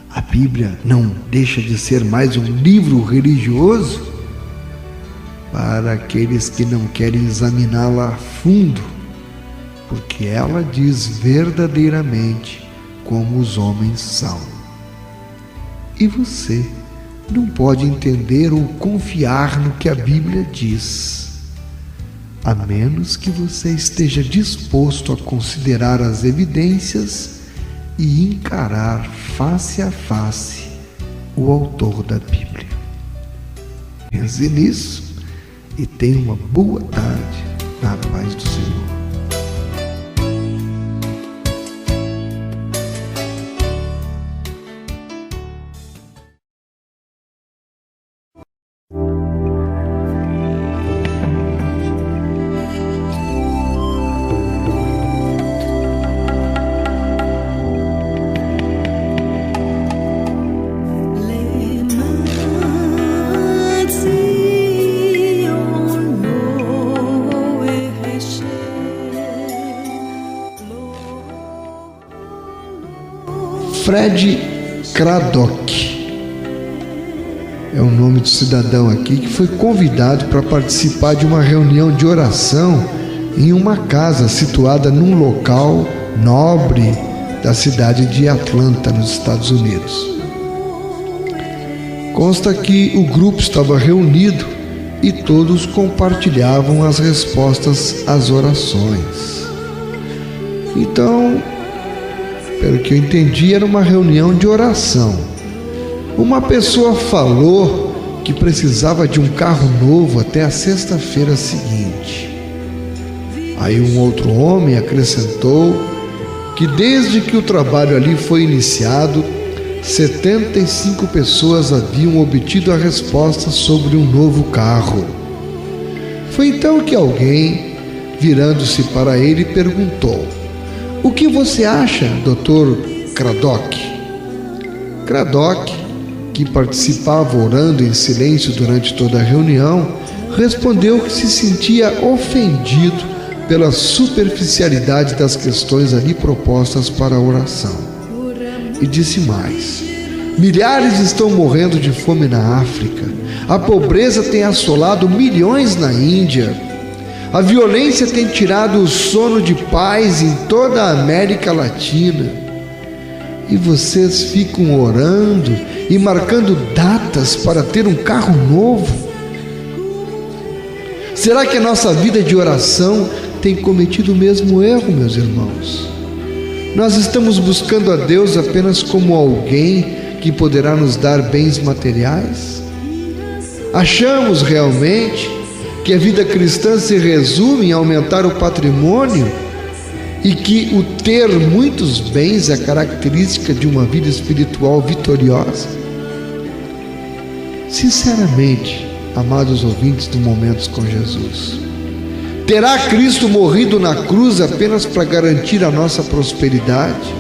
A Bíblia não deixa de ser mais um livro religioso para aqueles que não querem examiná-la a fundo, porque ela diz verdadeiramente como os homens são. E você não pode entender ou confiar no que a Bíblia diz, a menos que você esteja disposto a considerar as evidências e encarar face a face o autor da Bíblia. Pense nisso e tenha uma boa tarde na paz do Senhor. Fred Craddock é o nome do cidadão aqui que foi convidado para participar de uma reunião de oração em uma casa situada num local nobre da cidade de Atlanta, nos Estados Unidos. Consta que o grupo estava reunido e todos compartilhavam as respostas às orações. Então, pelo que eu entendi, era uma reunião de oração. Uma pessoa falou que precisava de um carro novo até a sexta-feira seguinte. Aí um outro homem acrescentou que desde que o trabalho ali foi iniciado, 75 pessoas haviam obtido a resposta sobre um novo carro. Foi então que alguém, virando-se para ele, perguntou: "O que você acha, Dr. Craddock?" Craddock, que participava orando em silêncio durante toda a reunião, respondeu que se sentia ofendido pela superficialidade das questões ali propostas para a oração. E disse mais: "Milhares estão morrendo de fome na África. A pobreza tem assolado milhões na Índia. A violência tem tirado o sono de paz em toda a América Latina. E vocês ficam orando e marcando datas para ter um carro novo? Será que a nossa vida de oração tem cometido o mesmo erro, meus irmãos? Nós estamos buscando a Deus apenas como alguém que poderá nos dar bens materiais? Achamos realmente que a vida cristã se resume em aumentar o patrimônio e que o ter muitos bens é característica de uma vida espiritual vitoriosa? Sinceramente, amados ouvintes do Momentos com Jesus, terá Cristo morrido na cruz apenas para garantir a nossa prosperidade?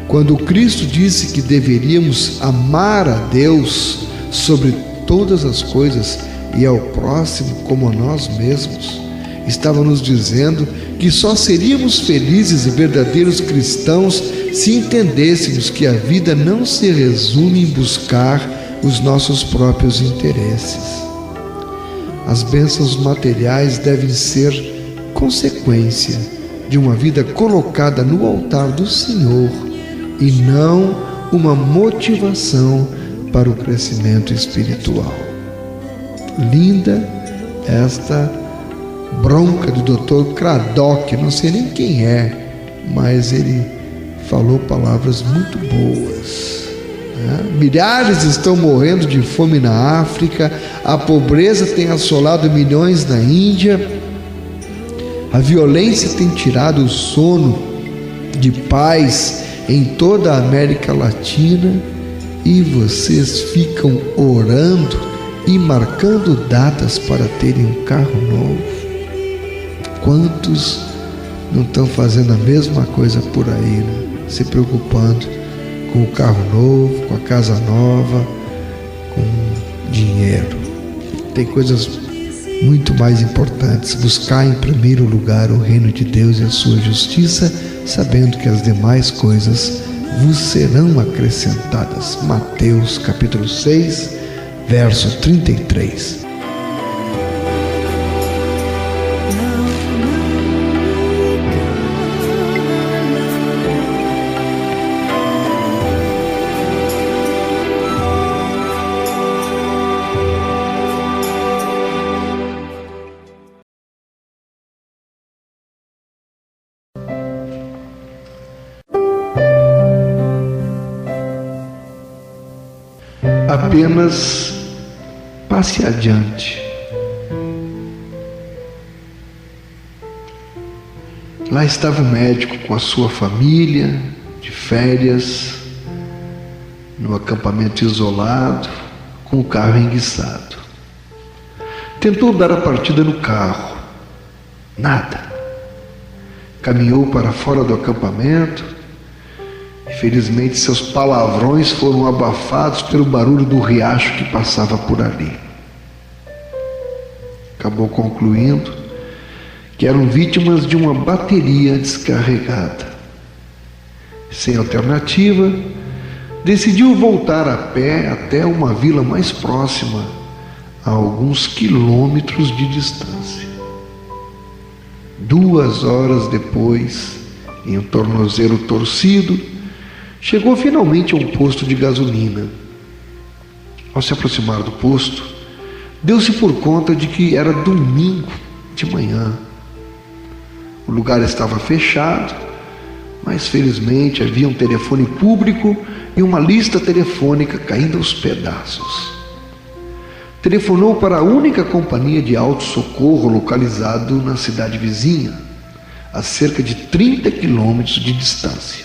Quando Cristo disse que deveríamos amar a Deus sobre todas as coisas e ao próximo como a nós mesmos, estava nos dizendo que só seríamos felizes e verdadeiros cristãos se entendêssemos que a vida não se resume em buscar os nossos próprios interesses. As bênçãos materiais devem ser consequência de uma vida colocada no altar do Senhor e não uma motivação para o crescimento espiritual. Linda esta bronca do Dr. Craddock, não sei nem quem é, mas ele falou palavras muito boas. Milhares estão morrendo de fome na África, a pobreza tem assolado milhões na Índia, a violência tem tirado o sono de paz em toda a América Latina, e vocês ficam orando e marcando datas para terem um carro novo. Quantos não estão fazendo a mesma coisa por aí, né? Se preocupando com o carro novo, com a casa nova, com dinheiro. Tem coisas muito mais importantes. Buscar em primeiro lugar o reino de Deus e a sua justiça, sabendo que as demais coisas vos serão acrescentadas. Mateus capítulo 6, verso 33. Apenas passe adiante. Lá estava o médico com a sua família, de férias, no acampamento isolado, com o carro enguiçado. Tentou dar a partida no carro. Nada. Caminhou para fora do acampamento e, felizmente, seus palavrões foram abafados pelo barulho do riacho que passava por ali. Acabou concluindo que eram vítimas de uma bateria descarregada. Sem alternativa, decidiu voltar a pé até uma vila mais próxima, a alguns quilômetros de distância. 2 horas depois, em um tornozelo torcido, chegou finalmente a um posto de gasolina. Ao se aproximar do posto, deu-se por conta de que era domingo de manhã. O lugar estava fechado, mas felizmente havia um telefone público e uma lista telefônica caindo aos pedaços. Telefonou para a única companhia de auto-socorro localizado na cidade vizinha, a cerca de 30 quilômetros de distância.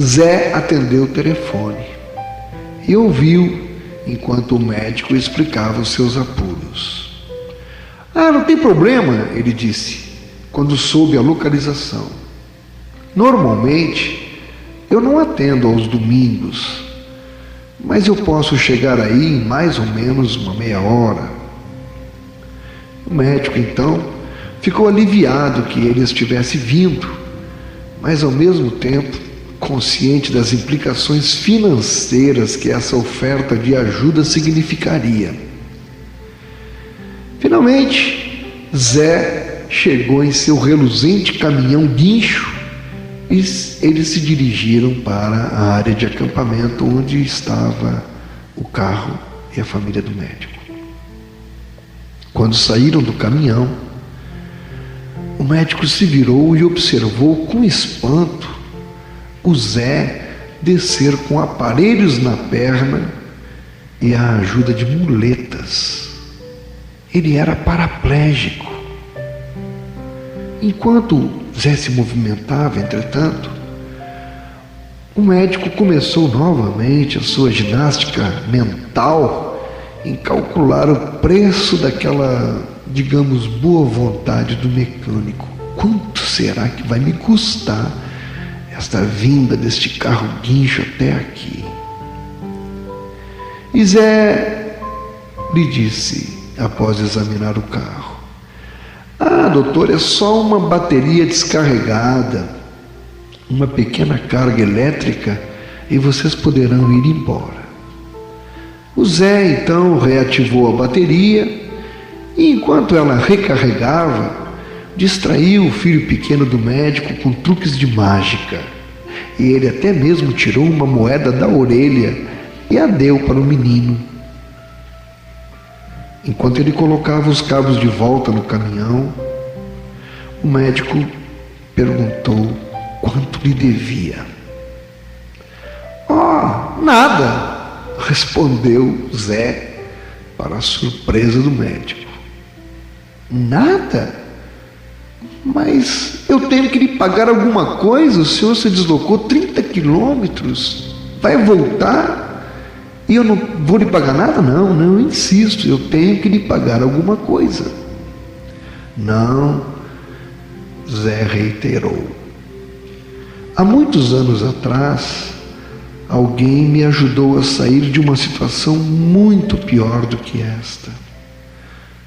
Zé atendeu o telefone e ouviu enquanto o médico explicava os seus apuros. "Ah, não tem problema", ele disse, quando soube a localização. "Normalmente, eu não atendo aos domingos, mas eu posso chegar aí em mais ou menos uma meia hora." O médico, então, ficou aliviado que ele estivesse vindo, mas ao mesmo tempo consciente das implicações financeiras que essa oferta de ajuda significaria. Finalmente, Zé chegou em seu reluzente caminhão guincho e eles se dirigiram para a área de acampamento onde estava o carro e a família do médico. Quando saíram do caminhão, o médico se virou e observou com espanto o Zé descer com aparelhos na perna e a ajuda de muletas. Ele era paraplégico. Enquanto Zé se movimentava, entretanto, o médico começou novamente a sua ginástica mental em calcular o preço daquela, digamos, boa vontade do mecânico. Quanto será que vai me custar esta vinda deste carro guincho até aqui? E Zé lhe disse, após examinar o carro: "Ah, doutor, é só uma bateria descarregada, uma pequena carga elétrica e vocês poderão ir embora." O Zé então reativou a bateria e, enquanto ela recarregava, distraiu o filho pequeno do médico com truques de mágica. E ele até mesmo tirou uma moeda da orelha e a deu para o menino. Enquanto ele colocava os cabos de volta no caminhão, o médico perguntou quanto lhe devia. "Oh, nada", respondeu Zé, para a surpresa do médico. "Nada? Mas eu tenho que lhe pagar alguma coisa, o senhor se deslocou 30 quilômetros, vai voltar e eu não vou lhe pagar nada?" Não, eu insisto, eu tenho que lhe pagar alguma coisa." "Não", Zé reiterou. "Há muitos anos atrás, alguém me ajudou a sair de uma situação muito pior do que esta.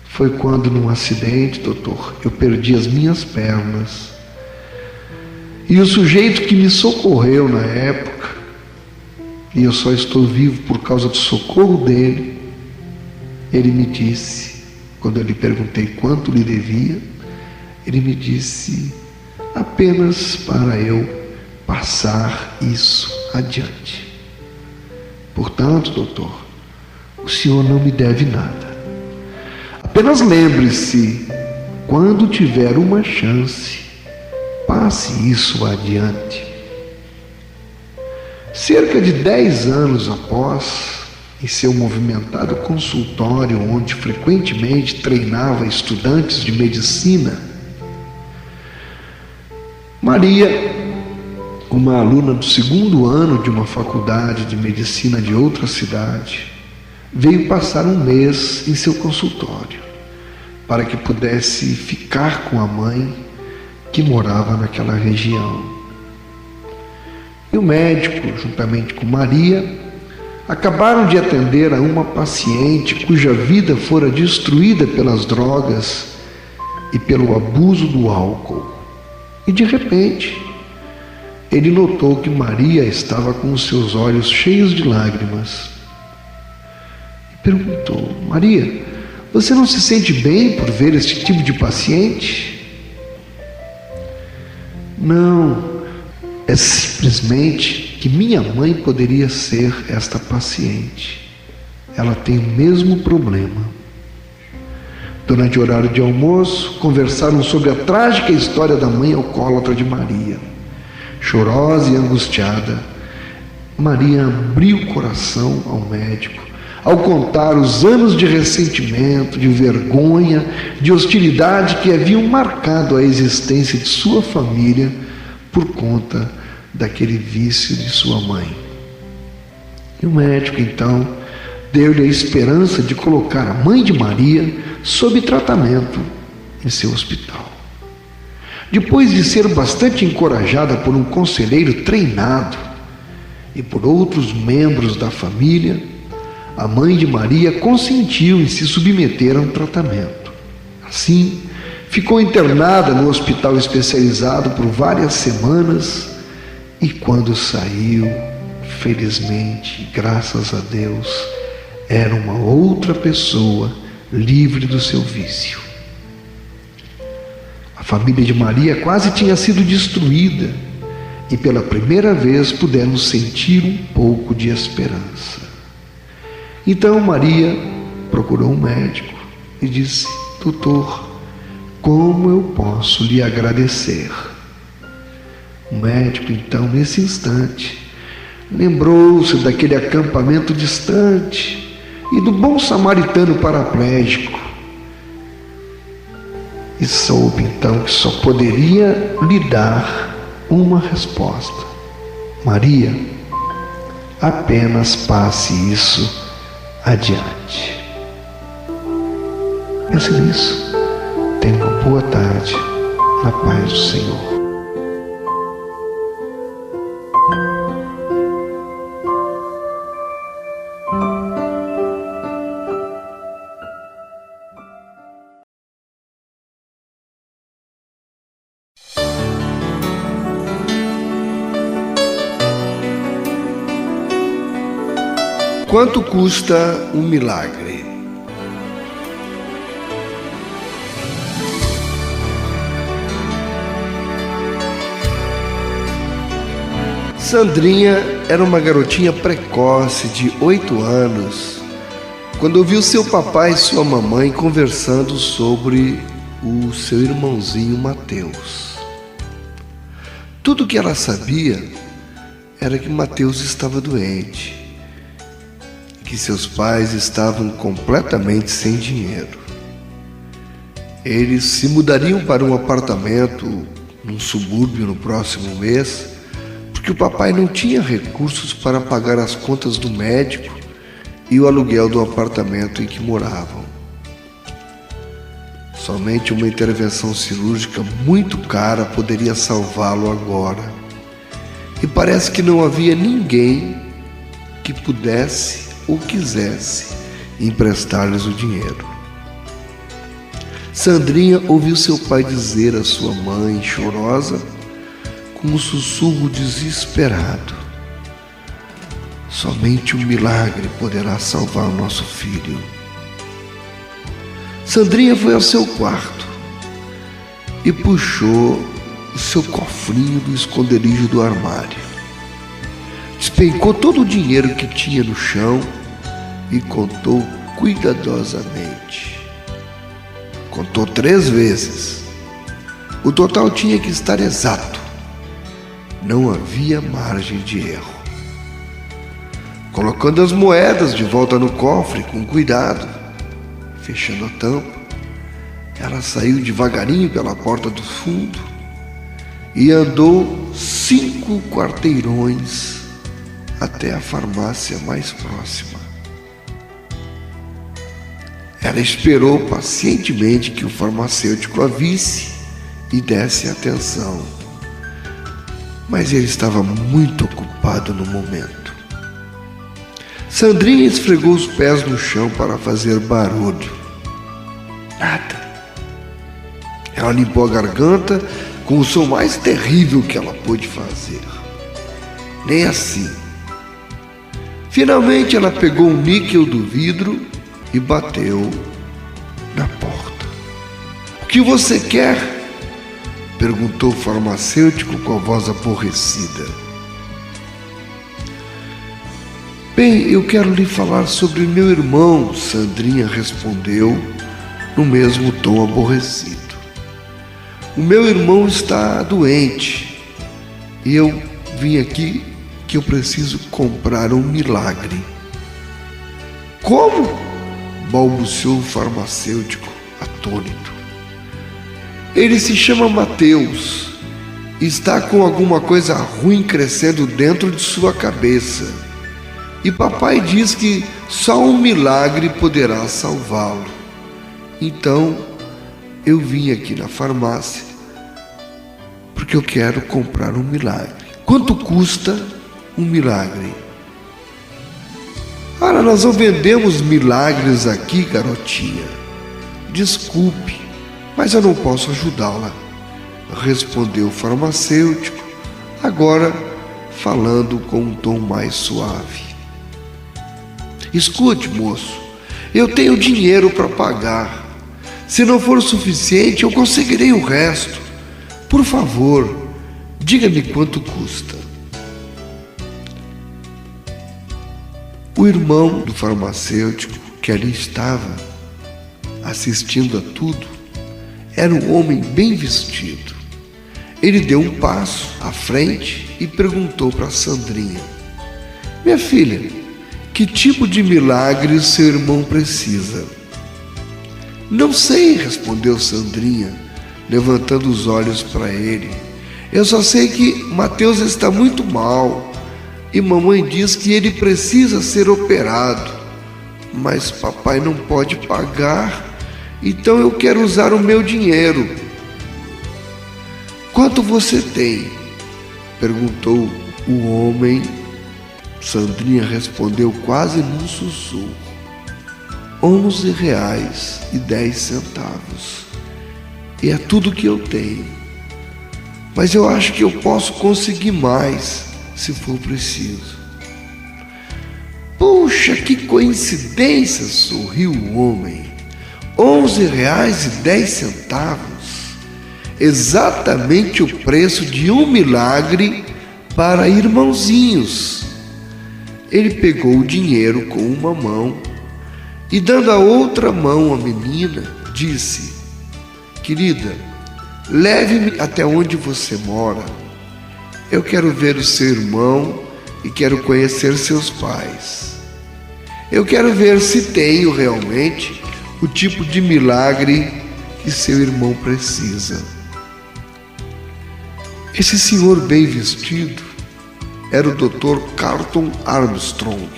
Foi quando, num acidente, doutor, eu perdi as minhas pernas. E o sujeito que me socorreu na época, e eu só estou vivo por causa do socorro dele, ele me disse, quando eu lhe perguntei quanto lhe devia, ele me disse apenas para eu passar isso adiante. Portanto, doutor, o senhor não me deve nada. Apenas lembre-se, quando tiver uma chance, passe isso adiante." Cerca de 10 anos após, em seu movimentado consultório, onde frequentemente treinava estudantes de medicina, Maria, uma aluna do 2º ano de uma faculdade de medicina de outra cidade, veio passar um mês em seu consultório para que pudesse ficar com a mãe que morava naquela região. E o médico, juntamente com Maria, acabaram de atender a uma paciente cuja vida fora destruída pelas drogas e pelo abuso do álcool. E de repente, ele notou que Maria estava com os seus olhos cheios de lágrimas. E perguntou: Maria, você não se sente bem por ver este tipo de paciente? Não, é simplesmente que minha mãe poderia ser esta paciente. Ela tem o mesmo problema. Durante o horário de almoço, conversaram sobre a trágica história da mãe alcoólatra de Maria. Chorosa e angustiada, Maria abriu o coração ao médico ao contar os anos de ressentimento, de vergonha, de hostilidade que haviam marcado a existência de sua família por conta daquele vício de sua mãe. E o médico, então, deu-lhe a esperança de colocar a mãe de Maria sob tratamento em seu hospital. Depois de ser bastante encorajada por um conselheiro treinado e por outros membros da família, a mãe de Maria consentiu em se submeter a um tratamento. Assim, ficou internada no hospital especializado por várias semanas e quando saiu, felizmente, graças a Deus, era uma outra pessoa livre do seu vício. A família de Maria quase tinha sido destruída e pela primeira vez pudemos sentir um pouco de esperança. Então Maria procurou um médico e disse: doutor, como eu posso lhe agradecer? O médico, então, nesse instante, lembrou-se daquele acampamento distante e do bom samaritano paraplégico e soube então que só poderia lhe dar uma resposta: Maria, apenas passe isso adiante. Pense nisso. Tenha uma boa tarde na paz do Senhor. Quanto custa um milagre? Sandrinha era uma garotinha precoce de 8 anos, quando ouviu seu papai e sua mamãe conversando sobre o seu irmãozinho Mateus. Tudo o que ela sabia era que Mateus estava doente, que seus pais estavam completamente sem dinheiro. Eles se mudariam para um apartamento num subúrbio no próximo mês, porque o papai não tinha recursos para pagar as contas do médico e o aluguel do apartamento em que moravam. Somente uma intervenção cirúrgica muito cara poderia salvá-lo agora. E parece que não havia ninguém que pudesse ou quisesse emprestar-lhes o dinheiro. Sandrinha ouviu seu pai dizer à sua mãe, chorosa, com um sussurro desesperado: somente um milagre poderá salvar o nosso filho. Sandrinha foi ao seu quarto e puxou o seu cofrinho do esconderijo do armário. Despencou todo o dinheiro que tinha no chão e contou cuidadosamente. Contou 3 vezes. O total tinha que estar exato. Não havia margem de erro. Colocando as moedas de volta no cofre com cuidado, fechando a tampa, ela saiu devagarinho pela porta do fundo e andou 5 quarteirões até a farmácia mais próxima. Ela esperou pacientemente que o farmacêutico a visse e desse atenção, mas ele estava muito ocupado no momento. Sandrinha esfregou os pés no chão para fazer barulho. Nada. Ela limpou a garganta com o som mais terrível que ela pôde fazer. Nem assim. Finalmente ela pegou o níquel do vidro e bateu na porta. "O que você quer?" perguntou o farmacêutico com a voz aborrecida. "Bem, eu quero lhe falar sobre meu irmão", Sandrinha respondeu no mesmo tom aborrecido. "O meu irmão está doente e eu vim aqui que eu preciso comprar um milagre." "Como?" balbuciou o farmacêutico, atônito. "Ele se chama Mateus e está com alguma coisa ruim crescendo dentro de sua cabeça. E papai diz que só um milagre poderá salvá-lo. Então, eu vim aqui na farmácia porque eu quero comprar um milagre. Quanto custa um milagre?" "Ora, nós não vendemos milagres aqui, garotinha. Desculpe, mas eu não posso ajudá-la", respondeu o farmacêutico, agora falando com um tom mais suave. "Escute, moço, eu tenho dinheiro para pagar. Se não for o suficiente, eu conseguirei o resto. Por favor, diga-me quanto custa." O irmão do farmacêutico, que ali estava, assistindo a tudo, era um homem bem vestido. Ele deu um passo à frente e perguntou para Sandrinha: "Minha filha, que tipo de milagre seu irmão precisa?" "Não sei", respondeu Sandrinha, levantando os olhos para ele. "Eu só sei que Mateus está muito mal e mamãe diz que ele precisa ser operado, mas papai não pode pagar, então eu quero usar o meu dinheiro." "Quanto você tem?" perguntou o homem. Sandrinha respondeu quase num sussurro: R$11,10. E é tudo que eu tenho. Mas eu acho que eu posso conseguir mais, se for preciso." "Puxa, que coincidência!" sorriu o homem. R$11,10. Exatamente o preço de um milagre para irmãozinhos. Ele pegou o dinheiro com uma mão e, dando a outra mão à menina, disse: "Querida, leve-me até onde você mora. Eu quero ver o seu irmão e quero conhecer seus pais. Eu quero ver se tenho realmente o tipo de milagre que seu irmão precisa." Esse senhor bem vestido era o Dr. Carlton Armstrong,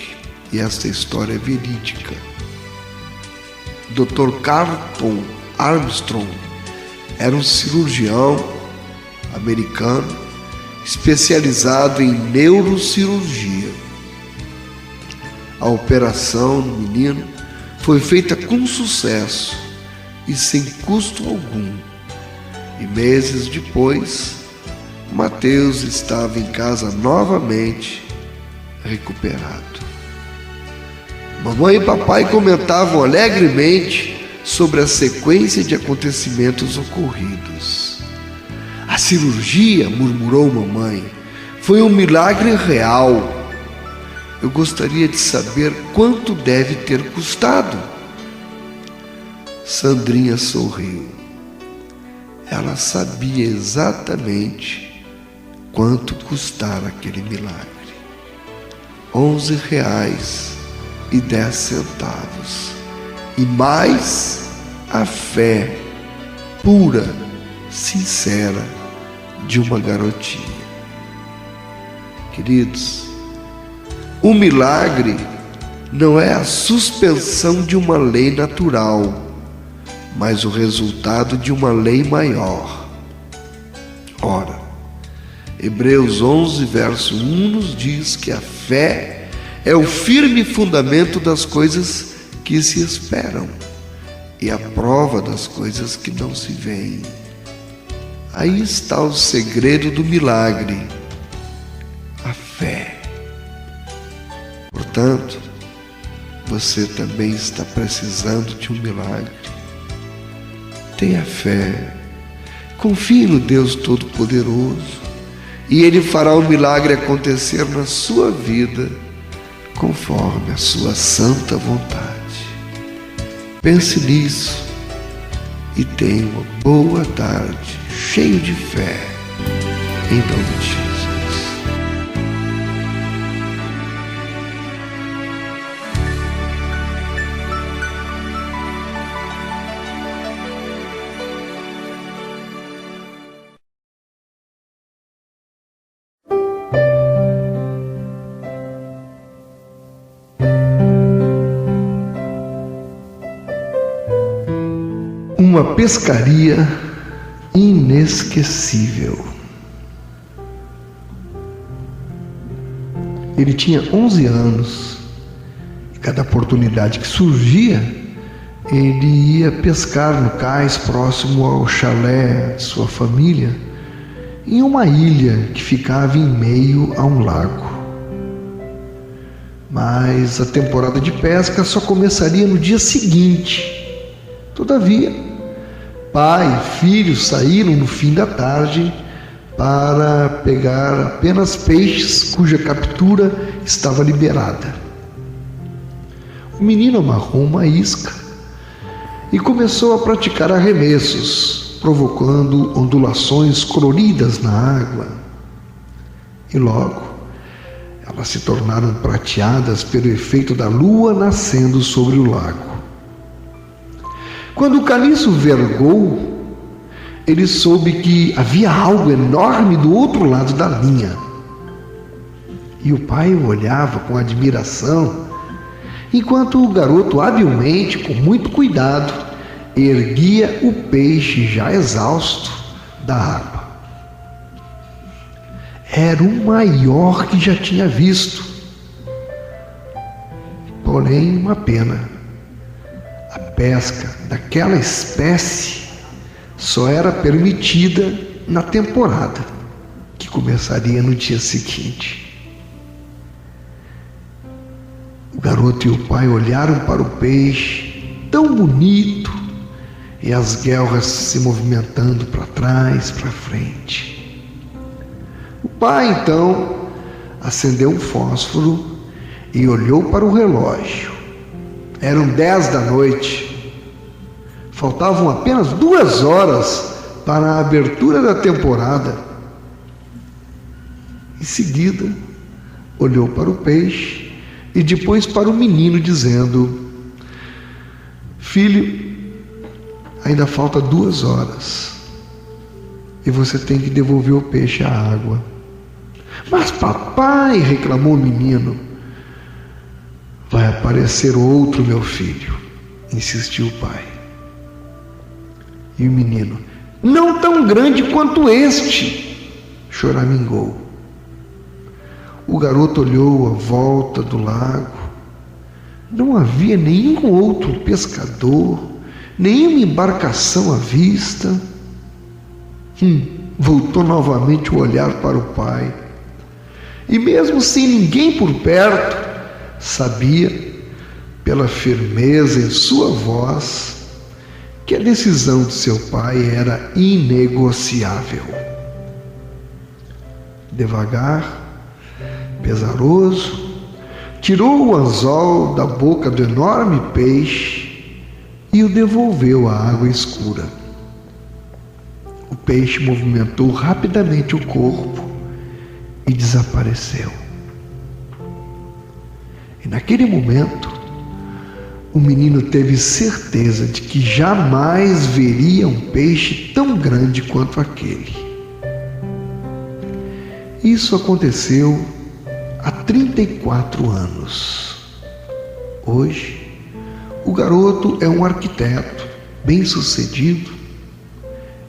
e esta história é verídica. Dr. Carlton Armstrong era um cirurgião americano especializado em neurocirurgia. A operação do menino foi feita com sucesso e sem custo algum. E meses depois, Mateus estava em casa novamente, recuperado. Mamãe e papai comentavam alegremente sobre a sequência de acontecimentos ocorridos. "A cirurgia", murmurou mamãe, "foi um milagre real. Eu gostaria de saber quanto deve ter custado." Sandrinha sorriu. Ela sabia exatamente quanto custara aquele milagre. 11,10. E mais a fé pura, sincera de uma garotinha. Queridos, o milagre não é a suspensão de uma lei natural, mas o resultado de uma lei maior. Ora, Hebreus 11, verso 1 nos diz que a fé é o firme fundamento das coisas que se esperam e a prova das coisas que não se veem. Aí está o segredo do milagre, a fé. Portanto, você também está precisando de um milagre. Tenha fé, confie no Deus Todo-Poderoso e Ele fará o milagre acontecer na sua vida conforme a sua santa vontade. Pense nisso e tenha uma boa tarde, cheio de fé, em nome de Jesus. Uma pescaria inesquecível. Ele tinha 11 anos e cada oportunidade que surgia, ele ia pescar no cais próximo ao chalé de sua família, em uma ilha que ficava em meio a um lago. Mas a temporada de pesca só começaria no dia seguinte. Todavia, pai e filho saíram no fim da tarde para pegar apenas peixes cuja captura estava liberada. O menino amarrou uma isca e começou a praticar arremessos, provocando ondulações coloridas na água. E logo, elas se tornaram prateadas pelo efeito da lua nascendo sobre o lago. Quando o caniço vergou, ele soube que havia algo enorme do outro lado da linha. E o pai o olhava com admiração, enquanto o garoto habilmente, com muito cuidado, erguia o peixe já exausto da água. Era o maior que já tinha visto. Porém, uma pena. A pesca daquela espécie só era permitida na temporada, que começaria no dia seguinte. O garoto e o pai olharam para o peixe, tão bonito, e as guelras se movimentando para trás, para frente. O pai, então, acendeu um fósforo e olhou para o relógio. Eram 10 da noite. Faltavam apenas 2 horas para a abertura da temporada. Em seguida, olhou para o peixe e depois para o menino, dizendo: filho, ainda falta 2 horas e você tem que devolver o peixe à água. Mas papai, reclamou o menino. Vai aparecer outro, meu filho, insistiu o pai. E o menino: não tão grande quanto este, choramingou. O garoto olhou à volta do lago. Não havia nenhum outro pescador, nenhuma embarcação à vista. Voltou novamente o olhar para o pai. E mesmo sem ninguém por perto, sabia, pela firmeza em sua voz, que a decisão de seu pai era inegociável. Devagar, pesaroso, tirou o anzol da boca do enorme peixe e o devolveu à água escura. O peixe movimentou rapidamente o corpo e desapareceu. E naquele momento, o menino teve certeza de que jamais veria um peixe tão grande quanto aquele. Isso aconteceu há 34 anos. Hoje, o garoto é um arquiteto bem-sucedido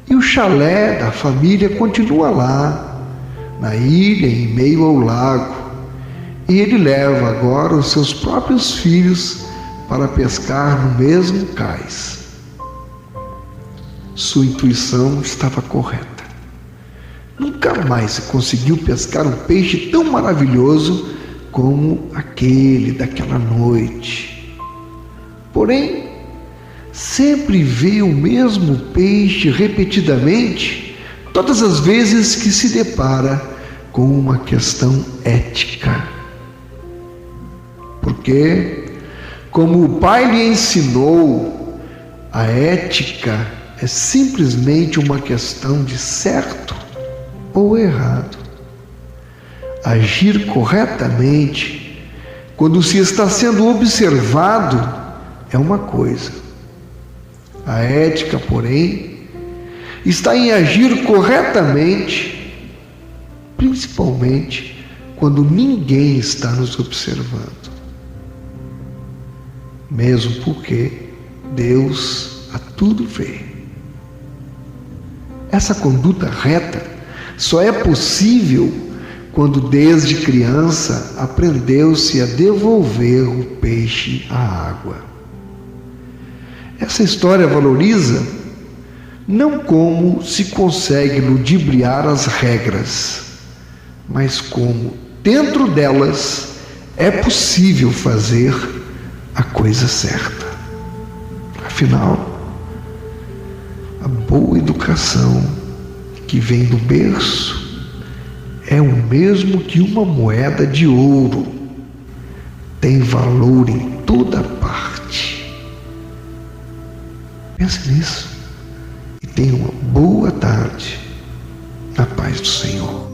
e o chalé da família continua lá, na ilha, em meio ao lago, e ele leva agora os seus próprios filhos para pescar no mesmo cais. Sua intuição estava correta. Nunca mais se conseguiu pescar um peixe tão maravilhoso como aquele daquela noite. Porém, sempre vê o mesmo peixe repetidamente, todas as vezes que se depara com uma questão ética. Porque, como o pai lhe ensinou, a ética é simplesmente uma questão de certo ou errado. Agir corretamente quando se está sendo observado é uma coisa. A ética, porém, está em agir corretamente, principalmente quando ninguém está nos observando. Mesmo porque Deus a tudo vê. Essa conduta reta só é possível quando desde criança aprendeu-se a devolver o peixe à água. Essa história valoriza não como se consegue ludibriar as regras, mas como, dentro delas, é possível fazer a coisa certa. Afinal, a boa educação que vem do berço é o mesmo que uma moeda de ouro, tem valor em toda parte. Pense nisso e tenha uma boa tarde na paz do Senhor.